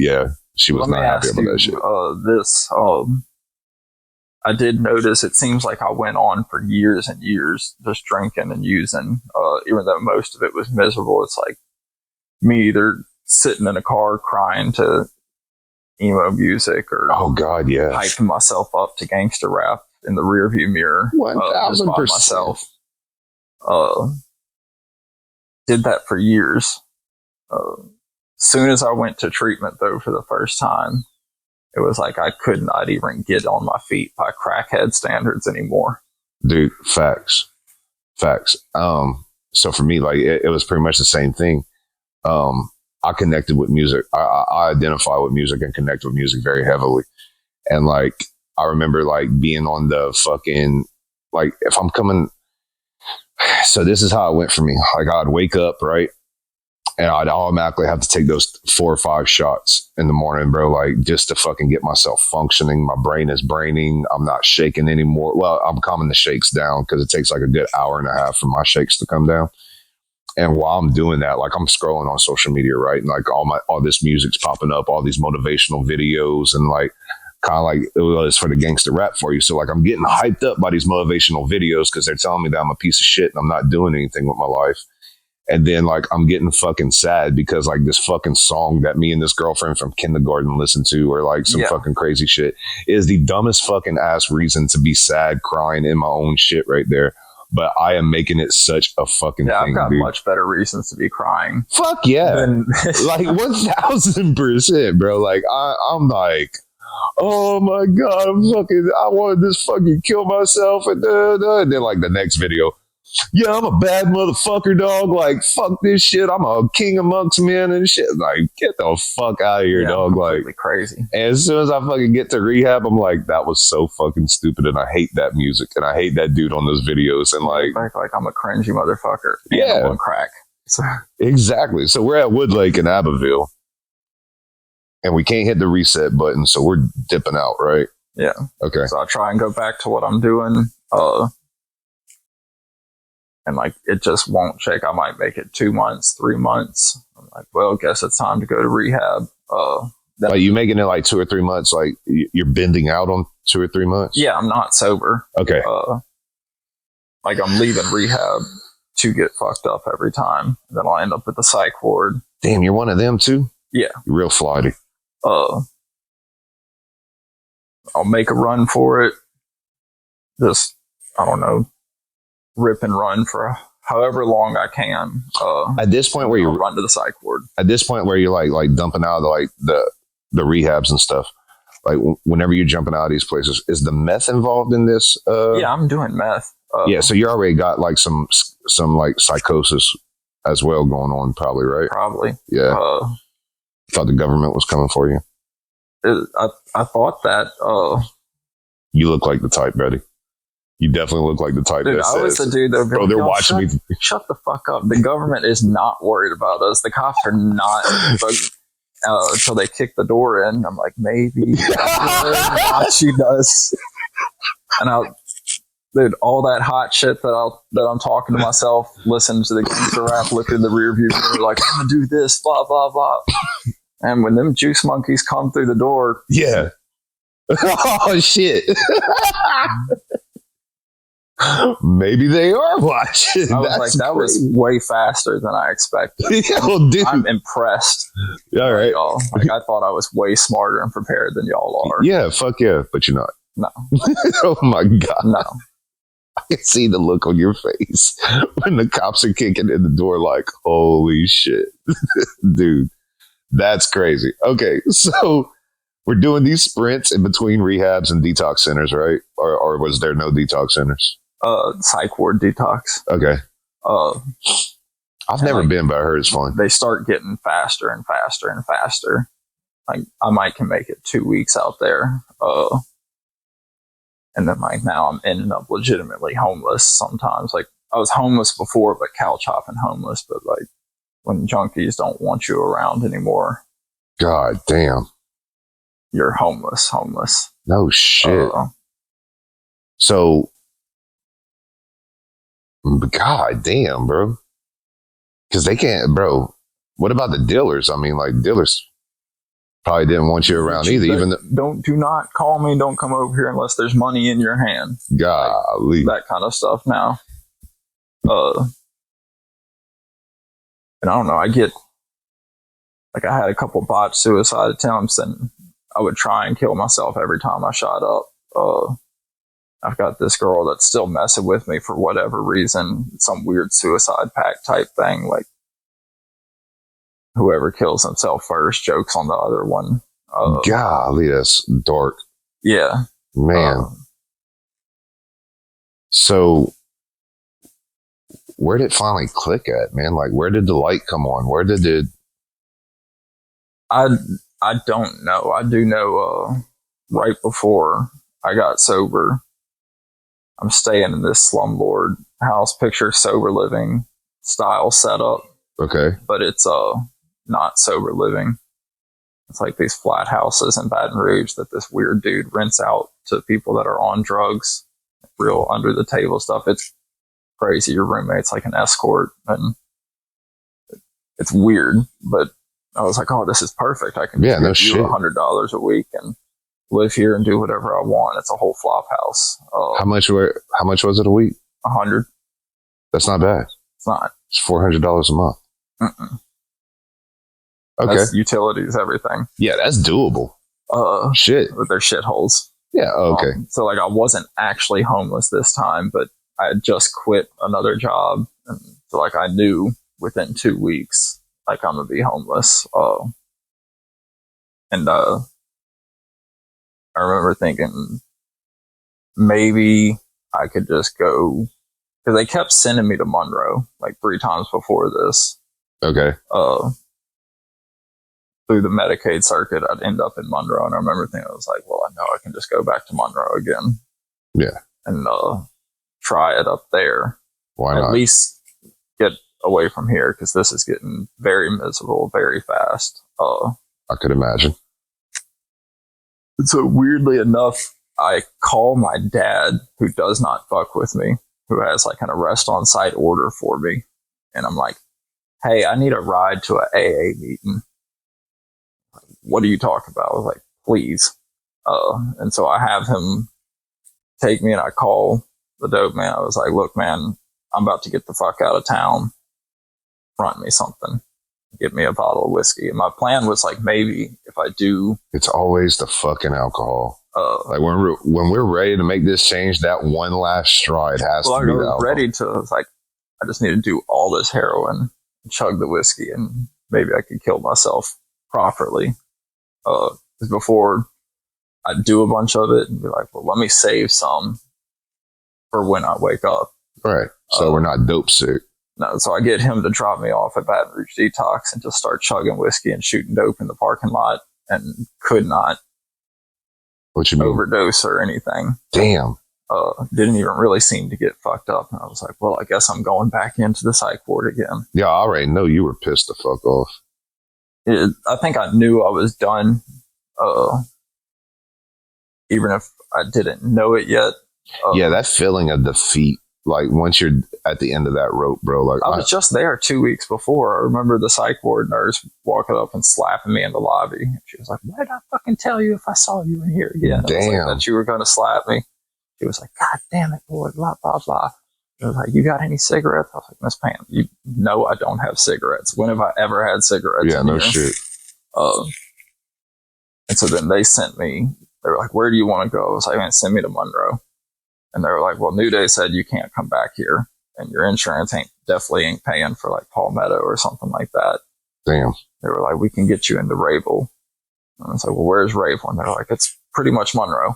she was not happy about that shit. I did notice it seems like I went on for years and years just drinking and using, even though most of it was miserable. It's like me either sitting in a car crying to emo music or oh god, yeah, hyping myself up to gangster rap in the rearview mirror. 1000%. Myself. Did that for years. Soon as I went to treatment though for the first time, it was like I could not even get on my feet by crackhead standards anymore. Dude, facts. So for me, like it was pretty much the same thing. I connected with music. I identify with music and connect with music very heavily. And like I remember like being on the fucking like if I'm coming. So this is how it went for me. Like I'd wake up, right? And I'd automatically have to take those 4 or 5 shots in the morning, bro, like just to fucking get myself functioning. My brain is braining. I'm not shaking anymore. Well, I'm calming the shakes down because it takes like a good hour and a half for my shakes to come down. And while I'm doing that, like I'm scrolling on social media, right? And like all this music's popping up, all these motivational videos and like kind of like it was for the gangster rap for you. So like I'm getting hyped up by these motivational videos because they're telling me that I'm a piece of shit and I'm not doing anything with my life. And then like I'm getting fucking sad because like this fucking song that me and this girlfriend from kindergarten listened to or like some fucking crazy shit is the dumbest fucking ass reason to be sad, crying in my own shit right there. But I am making it such a fucking thing. I've got dude. much better reasons to be crying. Fuck yeah. Like 1000%, bro. Like I'm like, oh my God, I wanted to fucking kill myself. And then like the next video. Yeah, I'm a bad motherfucker, dog. Like, fuck this shit. I'm a king amongst men and shit. Like, get the fuck out of here, dog. Like, crazy. And as soon as I fucking get to rehab, I'm like, that was so fucking stupid. And I hate that music. And I hate that dude on those videos. And like I'm a cringy motherfucker. Yeah. I'm on crack. So. Exactly. So we're at Woodlake in Abbeville. And we can't hit the reset button. So we're dipping out, right? Yeah. Okay. So I try and go back to what I'm doing. And like it just won't shake. I might make it 2 months, 3 months. I'm like, well, guess it's time to go to rehab. Like you making it like 2 or 3 months? Like you're bending out on 2 or 3 months? Yeah, I'm not sober. Okay. Like I'm leaving rehab to get fucked up every time. And then I'll end up at the psych ward. Damn, you're one of them too? Yeah. You're real flighty. I'll make a run for it. Just, I don't know, rip and run for however long I can. At this point where you run to the psych ward. At this point where you're like dumping out of the rehabs and stuff, like whenever you're jumping out of these places, is the meth involved in this? Yeah, I'm doing meth. Yeah, so you already got like some like psychosis as well going on, probably, right? Probably. Yeah. Thought the government was coming for you. I thought that. You look like the type, buddy. You definitely look like the type. Dude, I was the dude that bro, they're watching me. Shut the fuck up. The government is not worried about us. The cops are not. Until they kick the door in, I'm like, maybe she does. And dude, all that hot shit that I'm talking to myself, listening to the gangster rap, looking in the rearview mirror, like I'm gonna do this, blah blah blah. And when them juice monkeys come through the door, yeah. Oh shit. Maybe they are watching. I was like, that was way faster than I expected. Yo, dude. I'm impressed. All right. Y'all. Like, I thought I was way smarter and prepared than y'all are. Yeah, fuck yeah, but you're not. No. Oh my God. No. I can see the look on your face when the cops are kicking in the door like, holy shit. Dude, that's crazy. Okay, so we're doing these sprints in between rehabs and detox centers, right? Or was there no detox centers? Psych ward detox. Okay. I've never been, but I heard it's fun. They start getting faster and faster and faster. Like I might can make it 2 weeks out there. And then like now I'm ending up legitimately homeless sometimes. Like I was homeless before, but couch hopping homeless. But like when junkies don't want you around anymore. God damn. You're homeless. No shit. So, God damn, bro. Because they can't, bro. What about the dealers? I mean, like, dealers probably didn't want you around either. Do not call me. Don't come over here unless there's money in your hand. Golly. That kind of stuff now. And I don't know. I get, like, I had a couple botched suicide attempts, and I would try and kill myself every time I shot up. I've got this girl that's still messing with me for whatever reason. Some weird suicide pact type thing. Like, whoever kills himself first jokes on the other one. Golly, that's dark. Yeah. Man. So, where did it finally click at, man? Like, where did the light come on? Where did it... I don't know. I do know right before I got sober, I'm staying in this slumlord house, picture sober living style setup. Okay. But it's not sober living. It's like these flat houses in Baton Rouge that this weird dude rents out to people that are on drugs, real under the table stuff. It's crazy. Your roommate's like an escort, and it's weird, but I was like, oh, this is perfect. I can just give you $100 a week and live here and do whatever I want. It's a whole flop house. How much was it a week? 100. That's not bad. It's not. It's $400 a month. Okay. That's utilities, everything. Yeah, that's doable. Shit. But they're shitholes. Yeah, okay. So, like, I wasn't actually homeless this time, but I had just quit another job. And so, like, I knew within 2 weeks, like, I'm going to be homeless. And I remember thinking maybe I could just go, because they kept sending me to Monroe like 3 times before this. Okay. Through the Medicaid circuit, I'd end up in Monroe, and I remember thinking, I was like, well, I know I can just go back to Monroe again. Yeah. And try it up there. Why not? At least get away from here, because this is getting very miserable very fast. I could imagine. And so weirdly enough, I call my dad, who does not fuck with me, who has like an arrest on site order for me. And I'm like, hey, I need a ride to a AA meeting. What do you talk about? I was like, please. And so I have him take me, and I call the dope man. I was like, look, man, I'm about to get the fuck out of town. Front me something. Get me a bottle of whiskey. And my plan was like, maybe if I do... It's always the fucking alcohol. Like when we're ready to make this change, that one last straw, it has to be the alcohol. I was like, I just need to do all this heroin, and chug the whiskey, and maybe I could kill myself properly. Because before I'd do a bunch of it and be like, well, let me save some for when I wake up. Right. So we're not dope sick. No, so I get him to drop me off at Baton Rouge Detox and just start chugging whiskey and shooting dope in the parking lot, and could not overdose or anything. Damn. Didn't even really seem to get fucked up. And I was like, well, I guess I'm going back into the psych ward again. Yeah, I already know you were pissed the fuck off. I think I knew I was done, even if I didn't know it yet. Yeah, that feeling of defeat, like once you're at the end of that rope, bro. Like I was just there 2 weeks before. I remember the psych ward nurse walking up and slapping me in the lobby. She was like, "Why did I fucking tell you if I saw you in here again?" Damn. I was like, that you were going to slap me. She was like, "God damn it, boy, blah blah blah." I was like, "You got any cigarettes?" I was like, "Miss Pam, you know I don't have cigarettes. When have I ever had cigarettes?" Yeah, no shit. And so then they sent me. They were like, "Where do you want to go?" I was like, "Man, send me to Monroe." And they were like, "Well, New Day said you can't come back here, and your insurance definitely ain't paying for like Palmetto or something like that." Damn. They were like, "We can get you into Rayville." And I was like, "Well, where's Rayville?" And they're like, "It's pretty much Monroe."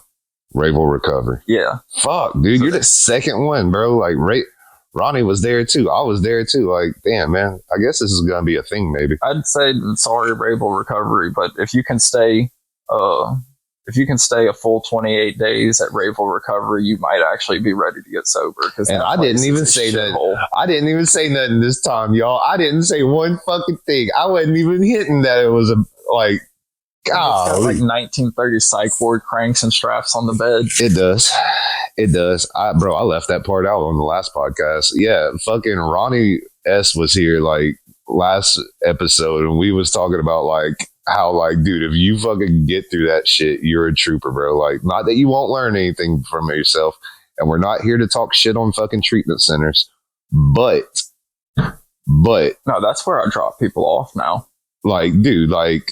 Rayville Recovery. Yeah. Fuck, dude, you're the second one, bro. Like Ronnie was there too. I was there too. Like, damn, man. I guess this is gonna be a thing, maybe. I'd say sorry, Rayville Recovery, but if you can stay if you can stay a full 28 days at Rayville Recovery, you might actually be ready to get sober. And I didn't even say that. I didn't even say nothing this time, y'all. I didn't say one fucking thing. I wasn't even hinting that it was like, God, like 1930s psych ward cranks and straps on the bed. It does. It does. I left that part out on the last podcast. Yeah, fucking Ronnie S was here like last episode, and we was talking about like how like, dude, if you fucking get through that shit, you're a trooper, bro. Like, not that you won't learn anything from yourself, and we're not here to talk shit on fucking treatment centers, but no, that's where I drop people off now. Like, dude, like,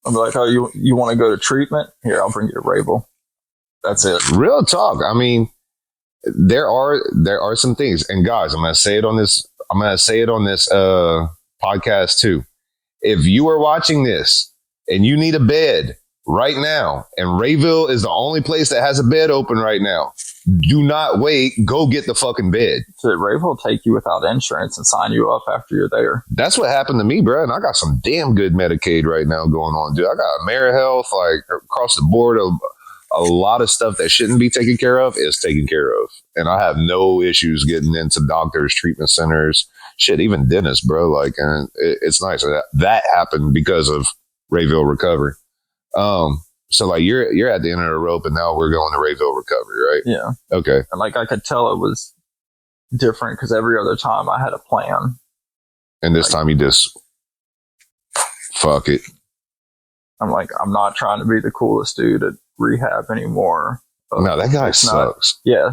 I'm like, oh, you want to go to treatment? Here, I'll bring you to Rayville. That's it. Real talk. I mean, there are some things, and guys, I'm gonna say it on this podcast too. If you are watching this and you need a bed right now, and Rayville is the only place that has a bed open right now, do not wait. Go get the fucking bed. So Rayville will take you without insurance and sign you up after you're there. That's what happened to me, bro. And I got some damn good Medicaid right now going on, dude. I got AmeriHealth, like across the board. A lot of stuff that shouldn't be taken care of is taken care of. And I have no issues getting into doctors, treatment centers, shit, even dentists, bro. Like, and it's nice. That happened because of Rayville Recovery. So like you're at the end of the rope, and now we're going to Rayville Recovery, right? Yeah. Okay. And like I could tell it was different because every other time I had a plan. And this time you just fuck it. I'm like, I'm not trying to be the coolest dude at rehab anymore. No, that guy sucks. Yeah.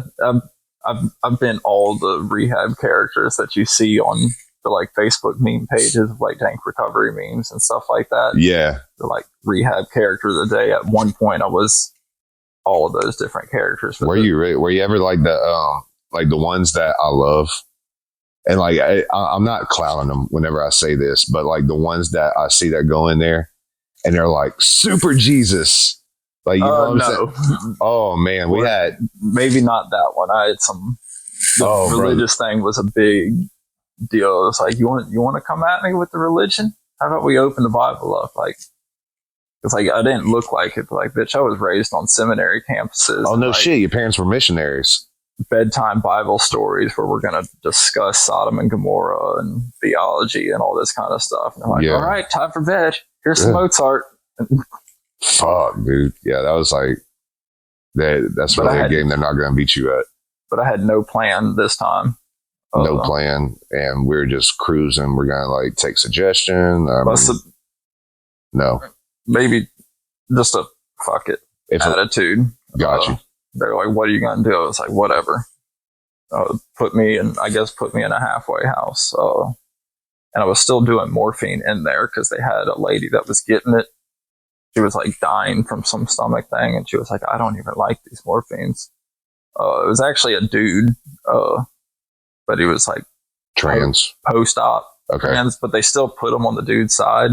I've been all the rehab characters that you see on the like Facebook meme pages of like dank recovery memes and stuff like that. Yeah. The like rehab character of the day. At one point I was all of those different characters. Were you ever like the ones that I love? And like, I'm not clowning them whenever I say this, but like the ones that I see that go in there and they're like super Jesus. Like, you know what I'm saying? Oh man, we had maybe not that one. I had some religious thing was a big deal. It's like, you want to come at me with the religion? How about we open the Bible up? Like, it's like I didn't look like it, but like, bitch, I was raised on seminary campuses. Oh no, like, shit! Your parents were missionaries. Bedtime Bible stories where we're going to discuss Sodom and Gomorrah and theology and all this kind of stuff. And I'm like, all right, time for bed. Here's some Mozart. Fuck, dude. Yeah, that was like that's really a game they're not going to beat you at. But I had no plan this time. No plan, and we were just cruising. We're going to like take suggestion. No, maybe just a fuck it attitude. Got you. They're like, what are you going to do? I was like, whatever. Put me in a halfway house. And I was still doing morphine in there because they had a lady that was getting it. She was like dying from some stomach thing. And she was like, I don't even like these morphines. It was actually a dude. But he was like trans post-op. Okay. Trans, but they still put him on the dude's side.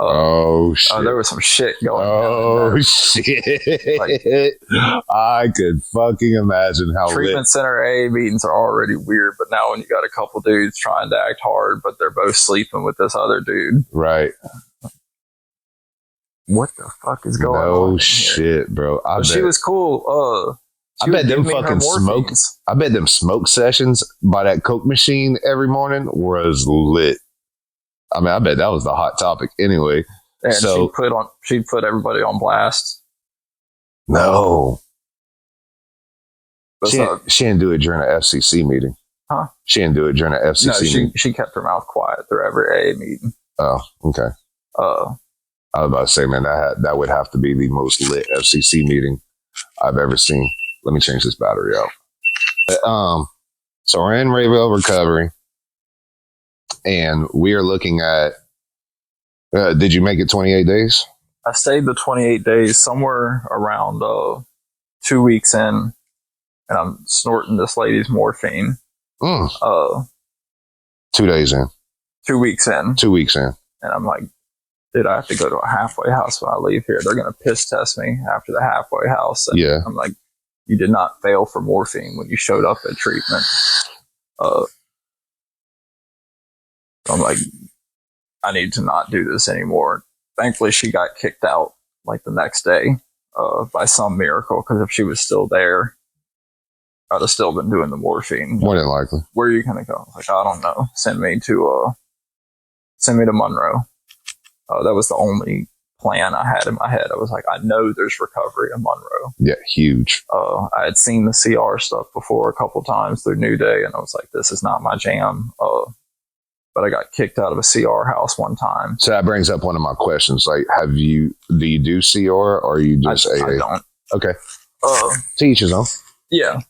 Shit. There was some shit going on. Oh, shit. Like, I could fucking imagine how treatment center A meetings are already weird, but now when you got a couple dudes trying to act hard, but they're both sleeping with this other dude. Right. What the fuck is going on? No shit, bro. She was cool. I bet them fucking I bet them smoke sessions by that Coke machine every morning was lit. I mean, I bet that was the hot topic anyway. And so she'd put everybody on blast. No. She didn't do it during an FCC meeting. Huh? She didn't do it during an FCC meeting. She kept her mouth quiet through every AA meeting. Oh, okay. I was about to say, man, that would have to be the most lit FCC meeting I've ever seen. Let me change this battery out. So we're in Rayville Recovery. And we are looking at, did you make it 28 days? I stayed the 28 days, somewhere around 2 weeks in, and I'm snorting this lady's morphine. 2 days in. 2 weeks in. 2 weeks in. And I'm like, dude, I have to go to a halfway house when I leave here. They're going to piss test me after the halfway house. And yeah. I'm like, you did not fail for morphine when you showed up at treatment. I'm like, I need to not do this anymore. Thankfully, she got kicked out like the next day. by some miracle, because if she was still there, I'd have still been doing the morphine. More than likely. Where are you gonna go? Like, I don't know. Send me to Monroe. That was the only plan I had in my head. I was like, I know there's recovery in Monroe. Yeah, huge. I had seen the CR stuff before a couple times through New Day, and I was like, this is not my jam. But I got kicked out of a CR house one time. So that brings up one of my questions. Like, do you do CR or are you just AA? I don't. Okay. To each his own. Yeah.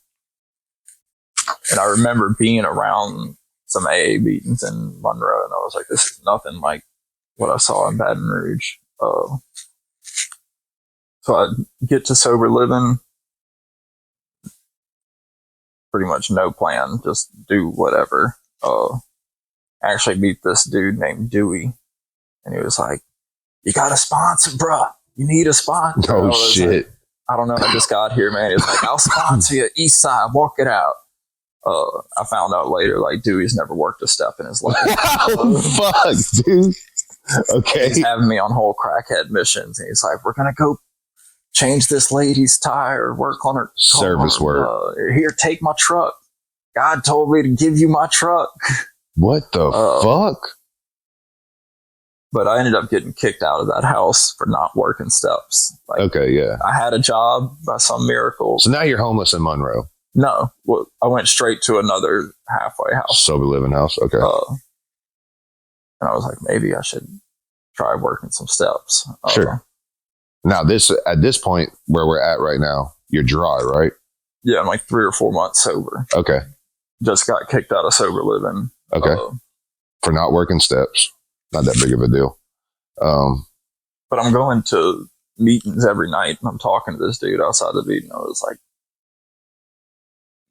And I remember being around some AA meetings in Monroe, and I was like, this is nothing like what I saw in Baton Rouge. So I get to sober living, pretty much no plan, just do whatever. Actually meet this dude named Dewey, and he was like, you got a sponsor, bruh. You need a sponsor. Oh, shit. Like, I don't know. I just got here, man. He was like, I'll sponsor you, East Side, walk it out. I found out later, like, Dewey's never worked a step in his life. Oh, fuck, dude. Okay. He's having me on whole crackhead missions, and he's like, we're going to go change this lady's tire, work on her service work. Here, take my truck. God told me to give you my truck. What the fuck? But I ended up getting kicked out of that house for not working steps. Like, okay, yeah. I had a job by some miracle. So now you're homeless in Monroe? No. Well, I went straight to another halfway house. Sober living house? Okay. And I was like, maybe I should try working some steps. Sure. Now, at this point where we're at right now, you're dry, right? Yeah, I'm like 3 or 4 months sober. Okay. Just got kicked out of sober living. Okay. For not working steps. Not that big of a deal. But I'm going to meetings every night, and I'm talking to this dude outside the meeting. I was like,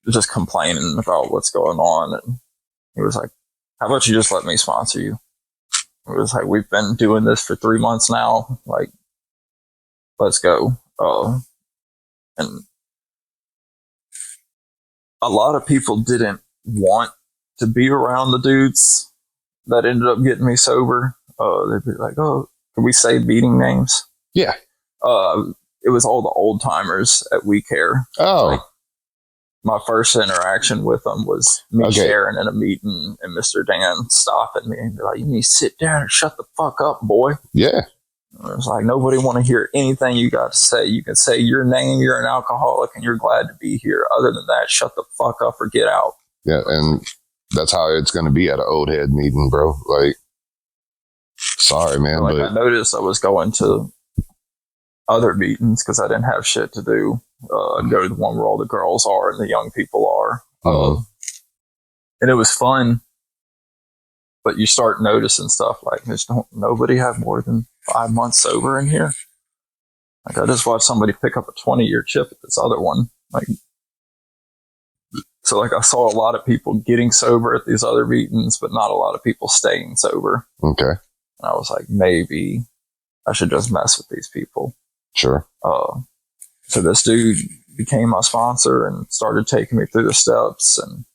just complaining about what's going on. And he was like, how about you just let me sponsor you? It was like, we've been doing this for 3 months now. Like, let's go. And a lot of people didn't want to be around the dudes that ended up getting me sober. They'd be like, oh, can we say meeting names? Yeah. It was all the old timers at We Care. Oh. Like, my first interaction with them was me sharing in a meeting and Mr. Dan stopping me and be like, you need to sit down and shut the fuck up, boy. Yeah. And it was like, nobody want to hear anything you got to say. You can say your name, you're an alcoholic, and you're glad to be here. Other than that, shut the fuck up or get out. Yeah, and that's how it's going to be at an old head meeting, bro. Like, sorry, man. Like, but I noticed I was going to other meetings because I didn't have shit to do. I'd go to the one where all the girls are and the young people are. And it was fun. But you start noticing stuff like, nobody have more than 5 months sober in here. Like, I just watched somebody pick up a 20-year chip at this other one. Like, so like I saw a lot of people getting sober at these other meetings, but not a lot of people staying sober. Okay. And I was like, maybe I should just mess with these people. Sure. So this dude became my sponsor and started taking me through the steps. And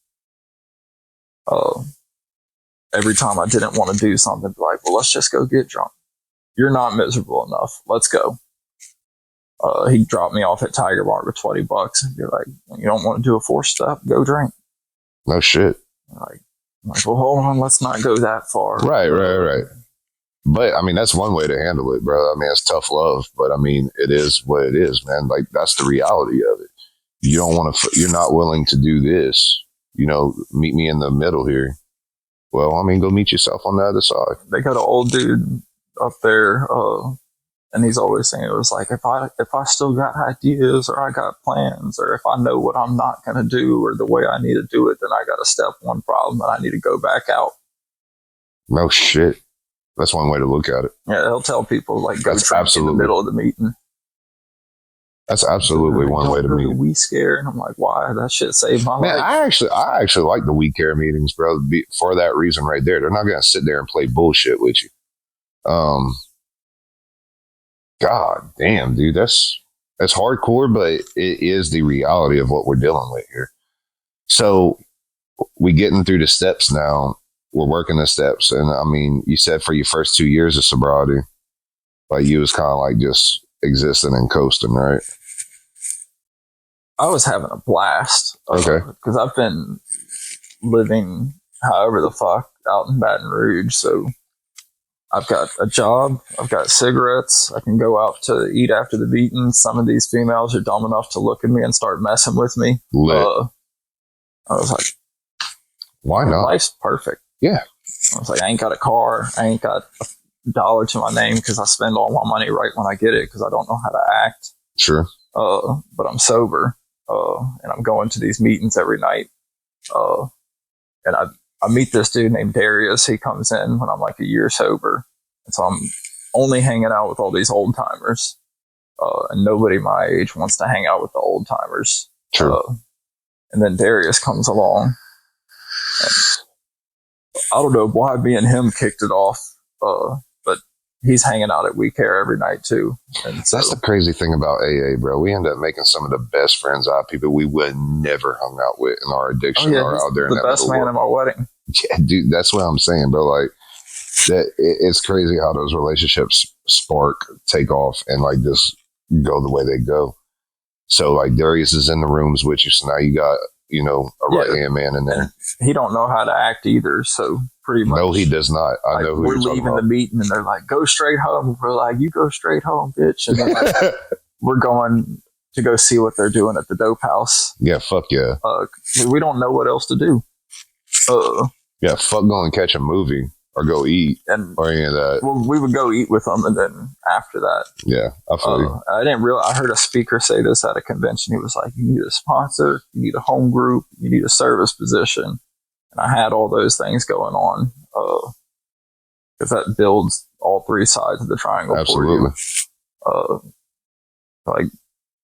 every time I didn't want to do something, I'd be like, well, let's just go get drunk. You're not miserable enough. Let's go. He'd drop me off at Tiger Mart with $20 and be like, when you don't want to do a 4-step, go drink. No shit. I'm like, well, hold on, let's not go that far. Right. But I mean, that's one way to handle it, bro. I mean, it's tough love, but I mean, it is what it is, man. Like, that's the reality of it. You don't want to, you're not willing to do this, meet me in the middle here. Well, I mean, go meet yourself on the other side. They got an old dude up there, and he's always saying, it was like, if I still got ideas or I got plans or if I know what I'm not going to do or the way I need to do it, then I got a step one problem and I need to go back out. No shit. That's one way to look at it. Yeah, he'll tell people, like, go drink in the middle of the meeting. That's absolutely one way to meet. We scare, and I'm like, why? That shit saved my life. I actually like the We Care meetings, bro. For that reason, right there, they're not going to sit there and play bullshit with you. God damn, dude, that's hardcore, but it is the reality of what we're dealing with here. So we getting through the steps now. We're working the steps, and I mean, you said for your first 2 years of sobriety, like, you was kind of like just existing and coasting, right? I was having a blast. Okay. Because I've been living however the fuck out in Baton Rouge. So I've got a job. I've got cigarettes. I can go out to eat after the beating. Some of these females are dumb enough to look at me and start messing with me. I was like, why not? Life's perfect. Yeah. I was like, I ain't got a car. I ain't got $1 to my name because I spend all my money right when I get it because I don't know how to act. Sure. But I'm sober. And I'm going to these meetings every night. And I meet this dude named Darius. He comes in when I'm like a year sober. And so I'm only hanging out with all these old timers. And nobody my age wants to hang out with the old timers. True. And then Darius comes along. And I don't know why me and him kicked it off. But he's hanging out at We Care every night too. And so, that's the crazy thing about AA, bro. We end up making some of the best friends out of people we would never hung out with in our addiction or out there. The best man at my wedding. Yeah, dude, that's what I'm saying, bro. Like that, it's crazy how those relationships spark, take off, and like just go the way they go. So like Darius is in the rooms with you, so now you got a right hand man in there. He don't know how to act either, so pretty much. No, he does not. I know who we're you're talking leaving about. the meeting, and they're like, "Go straight home." We're like, "You go straight home, bitch." And then like, we're going to go see what they're doing at the dope house. Yeah, fuck yeah. We don't know what else to do. Yeah, fuck going and catch a movie or go eat or any of that. Well, we would go eat with them, and then after that, yeah, I feel you. I didn't realize. I heard a speaker say this at a convention. He was like, "You need a sponsor, you need a home group, you need a service position," and I had all those things going on because that builds all three sides of the triangle. Absolutely. For you. Like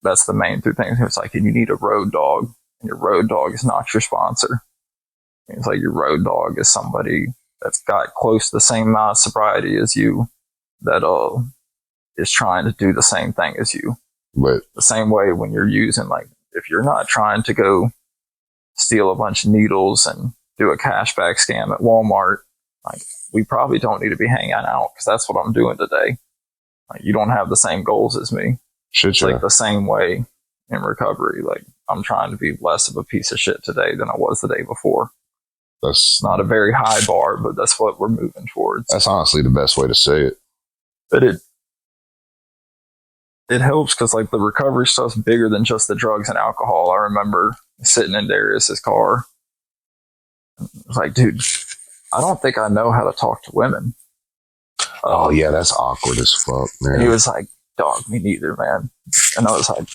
that's the main two things. It's like, and you need a road dog, and your road dog is not your sponsor. It's like your road dog is somebody that's got close to the same amount of sobriety as you, that is trying to do the same thing as you. But the same way when you're using, like, if you're not trying to go steal a bunch of needles and do a cashback scam at Walmart, like, we probably don't need to be hanging out because that's what I'm doing today. Like, you don't have the same goals as me. It's like the same way in recovery. Like, I'm trying to be less of a piece of shit today than I was the day before. That's not a very high bar, but that's what we're moving towards. That's honestly the best way to say it. But it helps because like the recovery stuff's bigger than just the drugs and alcohol. I remember sitting in Darius's car. I was like, dude, I don't think I know how to talk to women. Oh yeah, that's awkward as fuck, man. And he was like, dog, me neither, man. And I was like,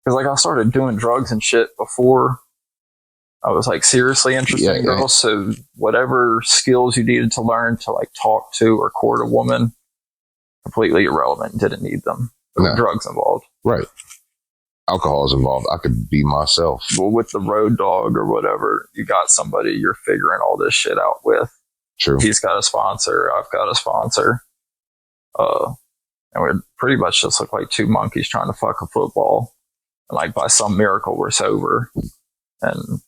because like I started doing drugs and shit before I was like seriously interested in girls. So whatever skills you needed to learn to like talk to or court a woman, completely irrelevant. Didn't need them. There were drugs involved. Right. Alcohol is involved. I could be myself. Well, with the road dog or whatever, you got somebody you're figuring all this shit out with. True. He's got a sponsor. I've got a sponsor. And we pretty much just look like two monkeys trying to fuck a football. And like by some miracle, we're sober. And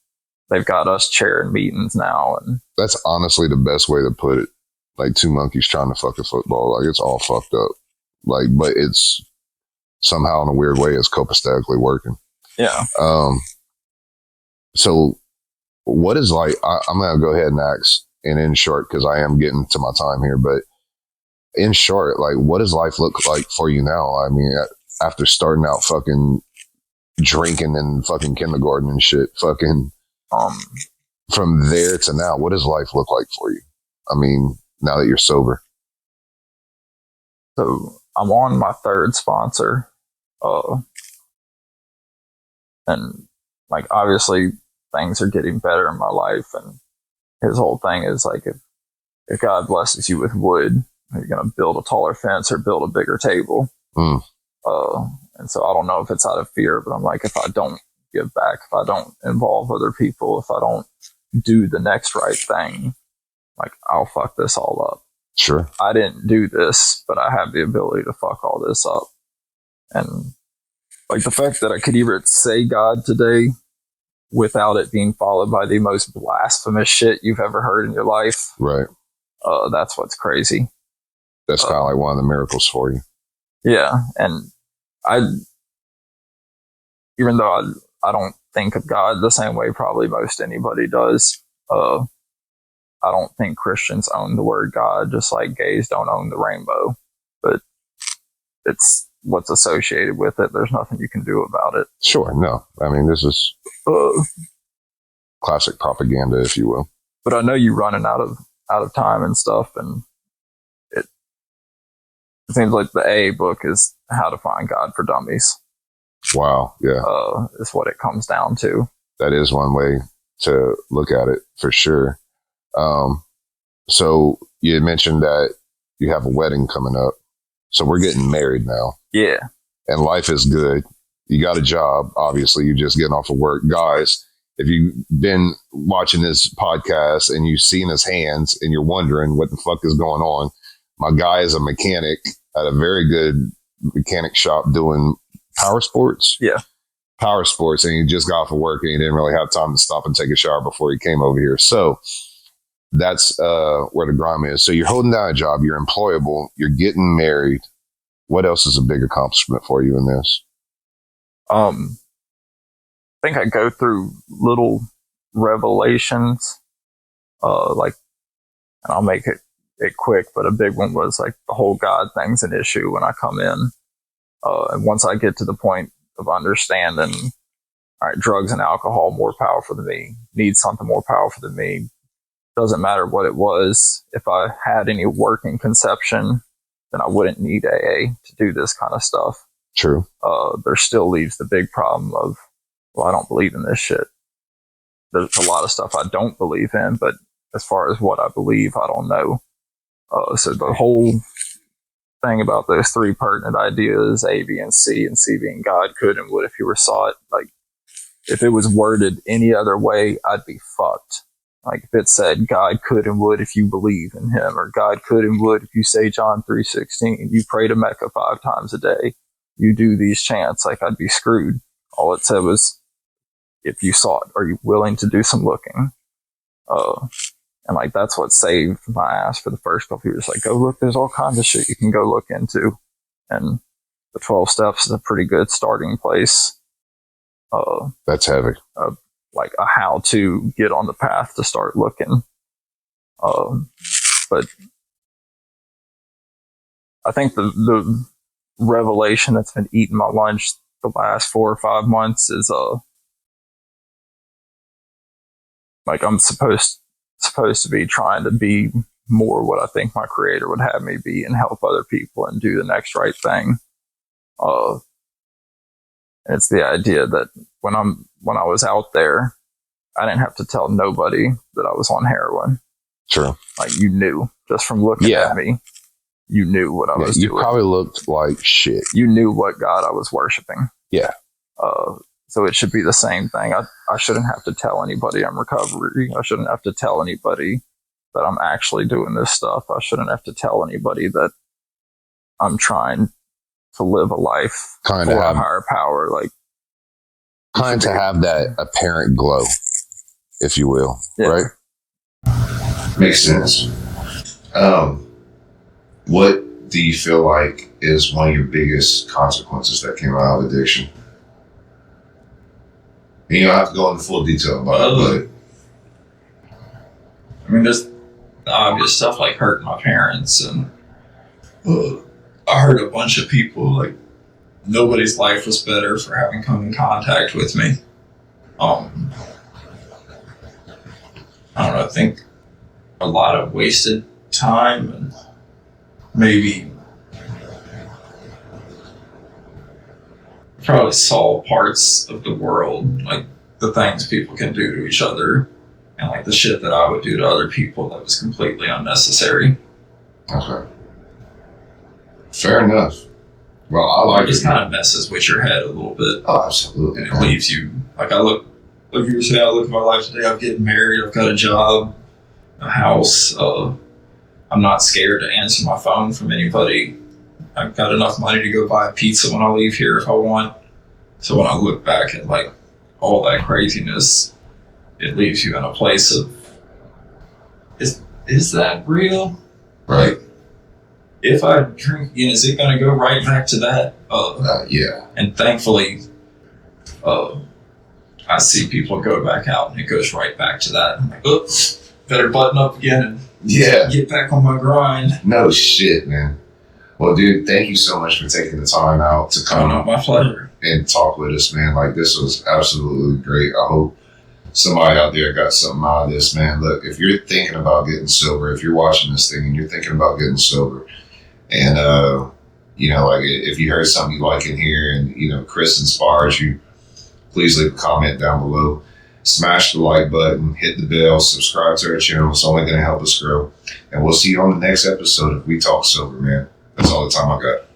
they've got us chairing meetings now. And that's honestly the best way to put it. Like two monkeys trying to fuck a football. Like it's all fucked up. Like, but it's somehow in a weird way, it's copacetically working. Yeah. So what is like, I'm going to go ahead and ask, and in short, because I am getting to my time here, but in short, like what does life look like for you now? I mean, after starting out fucking drinking in fucking kindergarten and shit, fucking, from there to now, what does life look like for you? I mean, now that you're sober. So I'm on my third sponsor. And like, obviously things are getting better in my life. And his whole thing is like, if God blesses you with wood, you're going to build a taller fence or build a bigger table. And so I don't know if it's out of fear, but I'm like, if I don't give back, if I don't involve other people, if I don't do the next right thing, like I'll fuck this all up. Sure. I didn't do this, but I have the ability to fuck all this up. And like the fact that I could even say God today without it being followed by the most blasphemous shit you've ever heard in your life. Right. That's what's crazy. That's kind of like one of the miracles for you. Yeah, and I, even though I don't think of God the same way probably most anybody does, I don't think Christians own the word God, just like gays don't own the rainbow. But it's what's associated with it. There's nothing you can do about it. Sure, no. I mean, this is classic propaganda, if you will. But I know you're running out of time and stuff, and it seems like the AA book is How to Find God for Dummies. Wow, yeah. Is what it comes down to. That is one way to look at it, for sure. So you had mentioned that you have a wedding coming up. So we're getting married now. Yeah. And life is good. You got a job, obviously. You're just getting off of work. Guys, if you've been watching this podcast and you've seen his hands and you're wondering what the fuck is going on, my guy is a mechanic at a very good mechanic shop doing power sports. Yeah. Power sports. And he just got off of work and he didn't really have time to stop and take a shower before he came over here. So that's where the grime is. So you're holding down a job, you're employable, you're getting married. What else is a big accomplishment for you in this? I think I go through little revelations, and I'll make it quick, but a big one was like the whole God thing's an issue when I come in. And once I get to the point of understanding, all right, drugs and alcohol more powerful than me, need something more powerful than me. Doesn't matter what it was. If I had any working conception, then I wouldn't need AA to do this kind of stuff. True. There still leaves the big problem of, well, I don't believe in this shit. There's a lot of stuff I don't believe in, but as far as what I believe, I don't know. So the whole thing about those three pertinent ideas, A, B, and C being God could and would if he were saw it, like, if it was worded any other way, I'd be fucked. Like if it said God could and would if you believe in him, or God could and would if you say John 3:16, you pray to Mecca 5 times a day, you do these chants, like I'd be screwed. All it said was, if you saw it, are you willing to do some looking? And like that's what saved my ass for the first couple years. Like, go look, there's all kinds of shit you can go look into. And the 12 steps is a pretty good starting place. That's heavy. Like a how to get on the path to start looking. But I think the revelation that's been eating my lunch the last 4 or 5 months is like I'm supposed to be trying to be more what I think my creator would have me be and help other people and do the next right thing. It's the idea that when I was out there, I didn't have to tell nobody that I was on heroin. True. Like you knew just from looking at me, you knew what I was doing. You probably looked like shit. You knew what God I was worshiping. Yeah. So it should be the same thing. I shouldn't have to tell anybody I'm recovery. I shouldn't have to tell anybody that I'm actually doing this stuff. I shouldn't have to tell anybody that I'm trying to live a life for a higher power. Like, kind to have that apparent glow, if you will, right? Makes sense. What do you feel like is one of your biggest consequences that came out of addiction? And you don't have to go into full detail about it, but I mean, there's the obvious stuff like hurting my parents, and I hurt a bunch of people. Like, nobody's life was better for having come in contact with me. I don't know, I think a lot of wasted time, and maybe probably saw parts of the world, like the things people can do to each other, and like the shit that I would do to other people that was completely unnecessary. Okay. Fair enough. Well, I like it. Just kind of messes with your head a little bit. Oh, absolutely. And it leaves you, like I look, like you were saying, I look at my life today, I'm getting married, I've got a job, a house, I'm not scared to answer my phone from anybody. I've got enough money to go buy a pizza when I leave here if I want. So when I look back at like all that craziness, it leaves you in a place of, is that real? Right. if I drink again, is it going to go right back to that? Yeah. And thankfully, I see people go back out and it goes right back to that. I'm like, oops, better button up again and get back on my grind. No shit, man. Well, dude, thank you so much for taking the time out to come. Oh, no, my pleasure. And talk with us, man. Like, this was absolutely great. I hope somebody out there got something out of this, man. Look, if you're thinking about getting sober, if you're watching this thing and you're thinking about getting sober, and like if you heard something you like in here, and Chris inspires you, please leave a comment down below. Smash the like button, hit the bell, subscribe to our channel. It's only going to help us grow. And we'll see you on the next episode of We Talk Sober, man. That's all the time I got.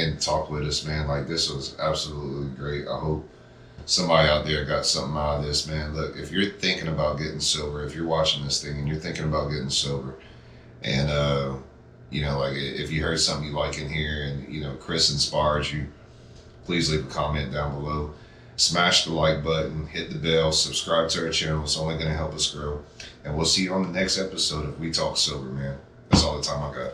and talk with us, man. Like, this was absolutely great. I hope somebody out there got something out of this, man. Look, if you're thinking about getting sober, if you're watching this thing and you're thinking about getting sober, and like if you heard something you like in here, and Chris inspires you, please leave a comment down below. Smash the like button, hit the bell, subscribe to our channel. It's only going to help us grow. And we'll see you on the next episode of We Talk Sober, man. That's all the time I got.